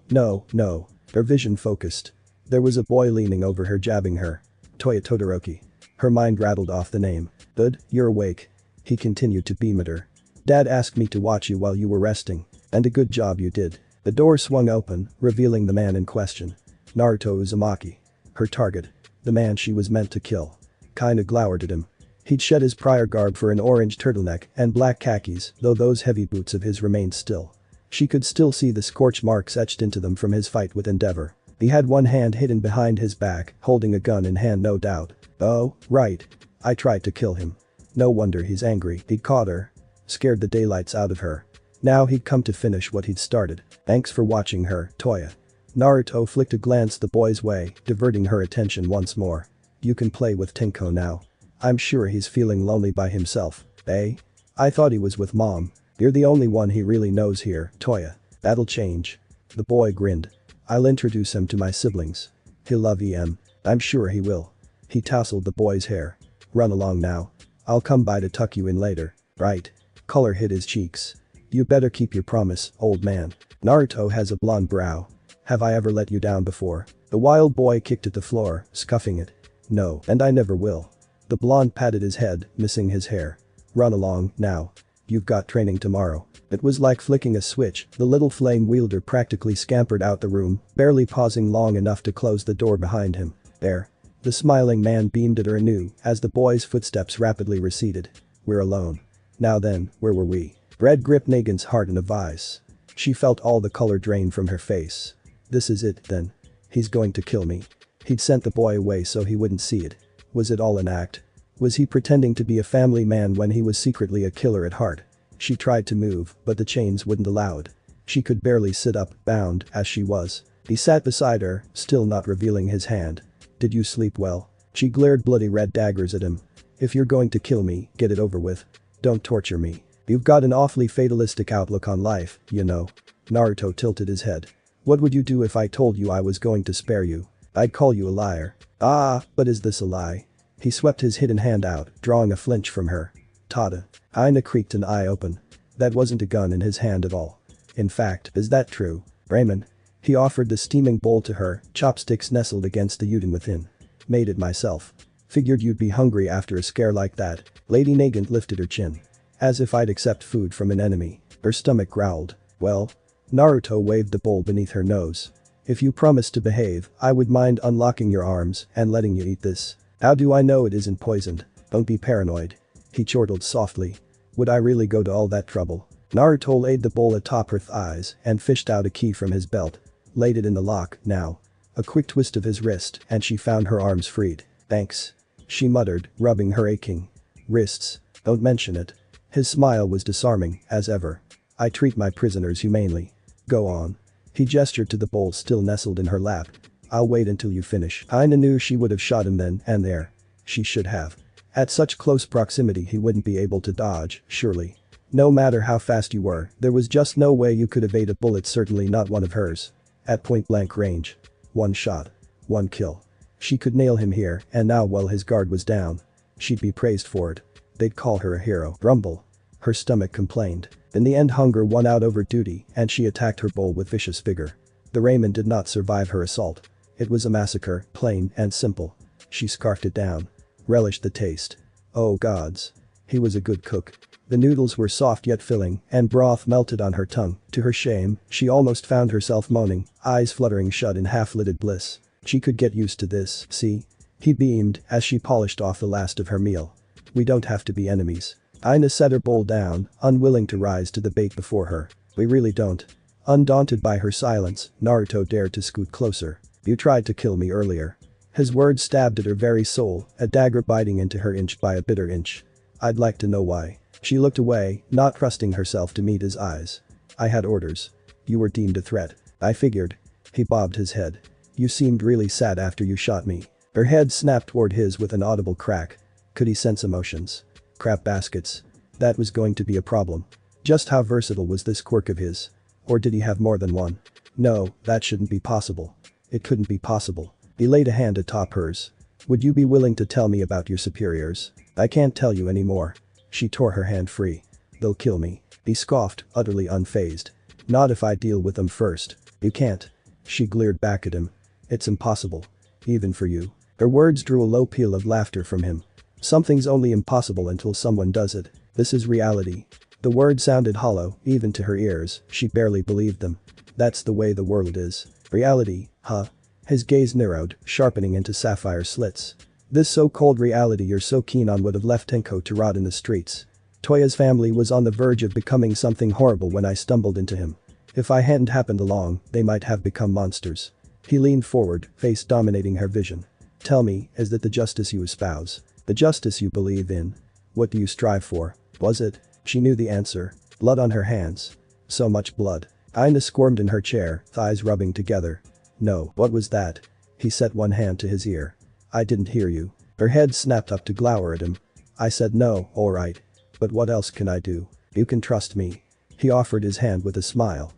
Her vision focused. There was a boy leaning over her, jabbing her. Toya Todoroki. Her mind rattled off the name. Good, you're awake. He continued to beam at her. Dad asked me to watch you while you were resting. And a good job you did. The door swung open, revealing the man in question. Naruto Uzumaki. Her target. The man she was meant to kill. Kinda glowered at him. He'd shed his prior garb for an orange turtleneck and black khakis, though those heavy boots of his remained still. She could still see the scorch marks etched into them from his fight with Endeavor. He had one hand hidden behind his back, holding a gun in hand, no doubt. Oh, right. I tried to kill him. No wonder he's angry. He'd caught her. Scared the daylights out of her. Now he'd come to finish what he'd started. Thanks for watching her, Toya. Naruto flicked a glance the boy's way, diverting her attention once more. You can play with Tenko now. I'm sure he's feeling lonely by himself. Eh? I thought he was with Mom. You're the only one he really knows here, Toya. That'll change. The boy grinned. I'll introduce him to my siblings. He'll love EM. I'm sure he will. He tousled the boy's hair. Run along now. I'll come by to tuck you in later. Right. Color hit his cheeks. You better keep your promise, old man. Naruto has a blonde brow. Have I ever let you down before? The wild boy kicked at the floor, scuffing it. No, and I never will. The blonde patted his head, missing his hair. Run along, now. You've got training tomorrow. It was like flicking a switch, the little flame wielder practically scampered out the room, barely pausing long enough to close the door behind him. There. The smiling man beamed at her anew as the boy's footsteps rapidly receded. We're alone. Now then, where were we? Red gripped Nagant's heart in a vice. She felt all the color drain from her face. This is it, then. He's going to kill me. He'd sent the boy away so he wouldn't see it. Was it all an act? Was he pretending to be a family man when he was secretly a killer at heart? She tried to move, but the chains wouldn't allow it. She could barely sit up, bound as she was. He sat beside her, still not revealing his hand. Did you sleep well? She glared bloody red daggers at him. If you're going to kill me, get it over with. Don't torture me. You've got an awfully fatalistic outlook on life, you know. Naruto tilted his head. What would you do if I told you I was going to spare you? I'd call you a liar. Ah, but is this a lie? He swept his hidden hand out, drawing a flinch from her. Tada. Aina creaked an eye open. That wasn't a gun in his hand at all. In fact, is that true? Raymond. He offered the steaming bowl to her, chopsticks nestled against the udon within. Made it myself. Figured you'd be hungry after a scare like that. Lady Nagant lifted her chin. As if I'd accept food from an enemy. Her stomach growled. Well? Naruto waved the bowl beneath her nose. If you promise to behave, I would mind unlocking your arms and letting you eat this. How do I know it isn't poisoned? Don't be paranoid. He chortled softly. Would I really go to all that trouble? Naruto laid the bowl atop her thighs and fished out a key from his belt. Laid it in the lock, now. A quick twist of his wrist and she found her arms freed. Thanks. She muttered, rubbing her aching wrists. Don't mention it. His smile was disarming, as ever. I treat my prisoners humanely. Go on. He gestured to the bowl still nestled in her lap. I'll wait until you finish. Aina knew she would have shot him then and there. She should have. At such close proximity he wouldn't be able to dodge, surely. No matter how fast you were, there was just no way you could evade a bullet, certainly not one of hers. At point-blank range. One shot. One kill. She could nail him here, and now while his guard was down, she'd be praised for it. They'd call her a hero. Rumble. Her stomach complained. In the end, hunger won out over duty, and she attacked her bowl with vicious vigor. The ramen did not survive her assault. It was a massacre, plain and simple. She scarfed it down. Relished the taste. Oh gods. He was a good cook. The noodles were soft yet filling, and broth melted on her tongue. To her shame, she almost found herself moaning, eyes fluttering shut in half-lidded bliss. She could get used to this, see? He beamed as she polished off the last of her meal. We don't have to be enemies. Ina set her bowl down, unwilling to rise to the bait before her. We really don't. Undaunted by her silence, Naruto dared to scoot closer. You tried to kill me earlier. His words stabbed at her very soul, a dagger biting into her inch by a bitter inch. I'd like to know why. She looked away, not trusting herself to meet his eyes. I had orders. You were deemed a threat. I figured. He bobbed his head. You seemed really sad after you shot me. Her head snapped toward his with an audible crack. Could he sense emotions? Crap baskets. That was going to be a problem. Just how versatile was this quirk of his? Or did he have more than one? No, that shouldn't be possible. It couldn't be possible. He laid a hand atop hers. Would you be willing to tell me about your superiors? I can't tell you anymore. She tore her hand free. They'll kill me. He scoffed, utterly unfazed. Not if I deal with them first. You can't. She glared back at him. It's impossible. Even for you. Her words drew a low peal of laughter from him. Something's only impossible until someone does it. This is reality. The words sounded hollow, even to her ears. She barely believed them. That's the way the world is. Reality, huh? His gaze narrowed, sharpening into sapphire slits. This so-called reality you're so keen on would have left Tenko to rot in the streets. Toya's family was on the verge of becoming something horrible when I stumbled into him. If I hadn't happened along, they might have become monsters. He leaned forward, face dominating her vision. Tell me, is that the justice you espouse? The justice you believe in? What do you strive for? Was it? She knew the answer. Blood on her hands. So much blood. Ina squirmed in her chair, thighs rubbing together. No, what was that? He set one hand to his ear. I didn't hear you. Her head snapped up to glower at him. I said no, alright. But what else can I do? You can trust me. He offered his hand with a smile.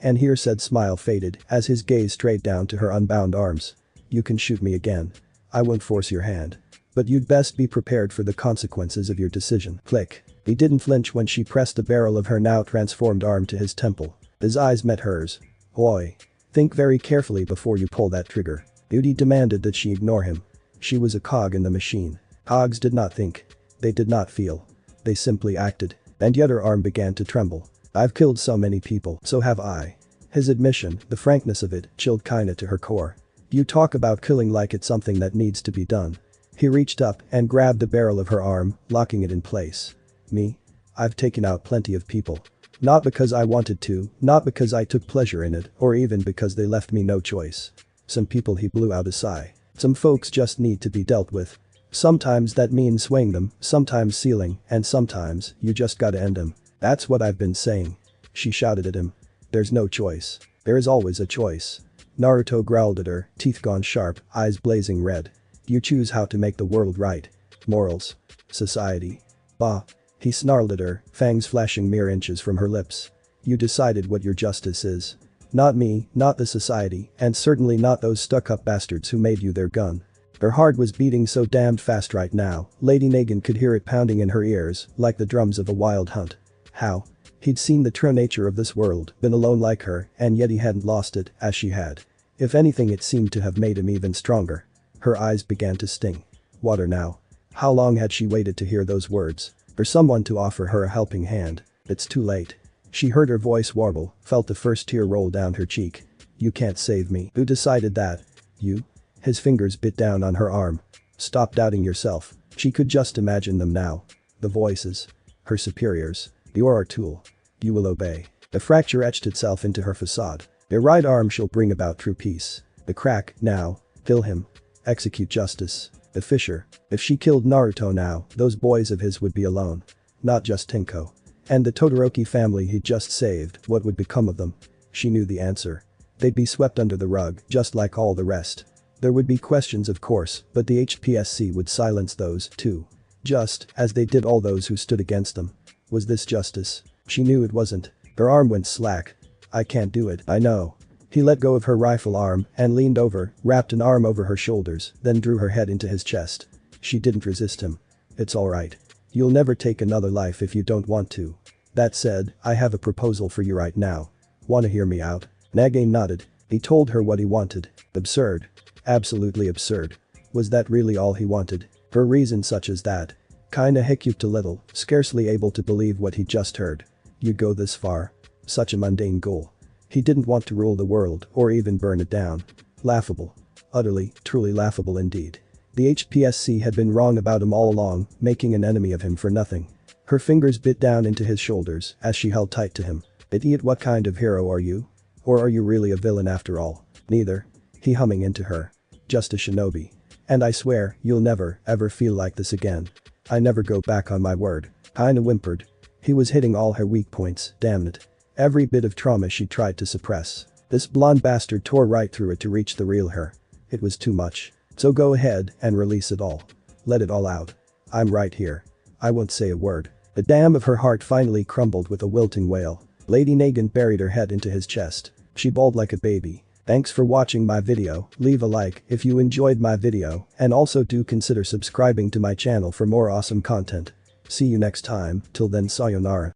And here said smile faded as his gaze strayed down to her unbound arms. You can shoot me again. I won't force your hand. But you'd best be prepared for the consequences of your decision. Click. He didn't flinch when she pressed the barrel of her now transformed arm to his temple. His eyes met hers. Oi. Think very carefully before you pull that trigger. Beauty demanded that she ignore him. She was a cog in the machine. Cogs did not think. They did not feel. They simply acted. And yet her arm began to tremble. I've killed so many people, so have I. His admission, the frankness of it, chilled Kaina to her core. You talk about killing like it's something that needs to be done. He reached up and grabbed the barrel of her arm, locking it in place. Me? I've taken out plenty of people. Not because I wanted to, not because I took pleasure in it, or even because they left me no choice. Some people, he blew out a sigh. Some folks just need to be dealt with. Sometimes that means swaying them, sometimes sealing, and sometimes you just gotta end them. That's what I've been saying. She shouted at him. There's no choice. There is always a choice. Naruto growled at her, teeth gone sharp, eyes blazing red. You choose how to make the world right. Morals. Society. Bah. He snarled at her, fangs flashing mere inches from her lips. You decided what your justice is. Not me, not the society, and certainly not those stuck-up bastards who made you their gun. Her heart was beating so damned fast right now, Lady Nagant could hear it pounding in her ears, like the drums of a wild hunt. How? He'd seen the true nature of this world, been alone like her, and yet he hadn't lost it, as she had. If anything, it seemed to have made him even stronger. Her eyes began to sting. Water now. How long had she waited to hear those words? For someone to offer her a helping hand. It's too late. She heard her voice warble, felt the first tear roll down her cheek. You can't save me. Who decided that? You? His fingers bit down on her arm. Stop doubting yourself. She could just imagine them now. The voices. Her superiors. You're our tool. You will obey. The fracture etched itself into her facade. Their right arm shall bring about true peace. The crack, now. Kill him. Execute justice. The Fisher. If she killed Naruto now, those boys of his would be alone. Not just Tenko. And the Todoroki family he'd just saved, what would become of them? She knew the answer. They'd be swept under the rug, just like all the rest. There would be questions, of course, but the HPSC would silence those, too. Just as they did all those who stood against them. Was this justice? She knew it wasn't. Her arm went slack. I can't do it, I know. He let go of her rifle arm and leaned over, wrapped an arm over her shoulders, then drew her head into his chest. She didn't resist him. It's alright. You'll never take another life if you don't want to. That said, I have a proposal for you right now. Wanna hear me out? Nagant nodded. He told her what he wanted. Absurd. Absolutely absurd. Was that really all he wanted? For a reason such as that? Kinda hiccuped a little, scarcely able to believe what he'd just heard. You'd go this far? Such a mundane goal. He didn't want to rule the world or even burn it down. Laughable. Utterly, truly laughable indeed. The HPSC had been wrong about him all along, making an enemy of him for nothing. Her fingers bit down into his shoulders as she held tight to him. Idiot, what kind of hero are you? Or are you really a villain after all? Neither. He humming into her. Just a shinobi. And I swear, you'll never, ever feel like this again. I never go back on my word. Kinda whimpered. He was hitting all her weak points, damn it. Every bit of trauma she tried to suppress. This blonde bastard tore right through it to reach the real her. It was too much. So go ahead and release it all. Let it all out. I'm right here. I won't say a word. The dam of her heart finally crumbled with a wilting wail. Lady Nagant buried her head into his chest. She bawled like a baby. Thanks for watching my video. Leave a like if you enjoyed my video and also do consider subscribing to my channel for more awesome content. See you next time, till then sayonara.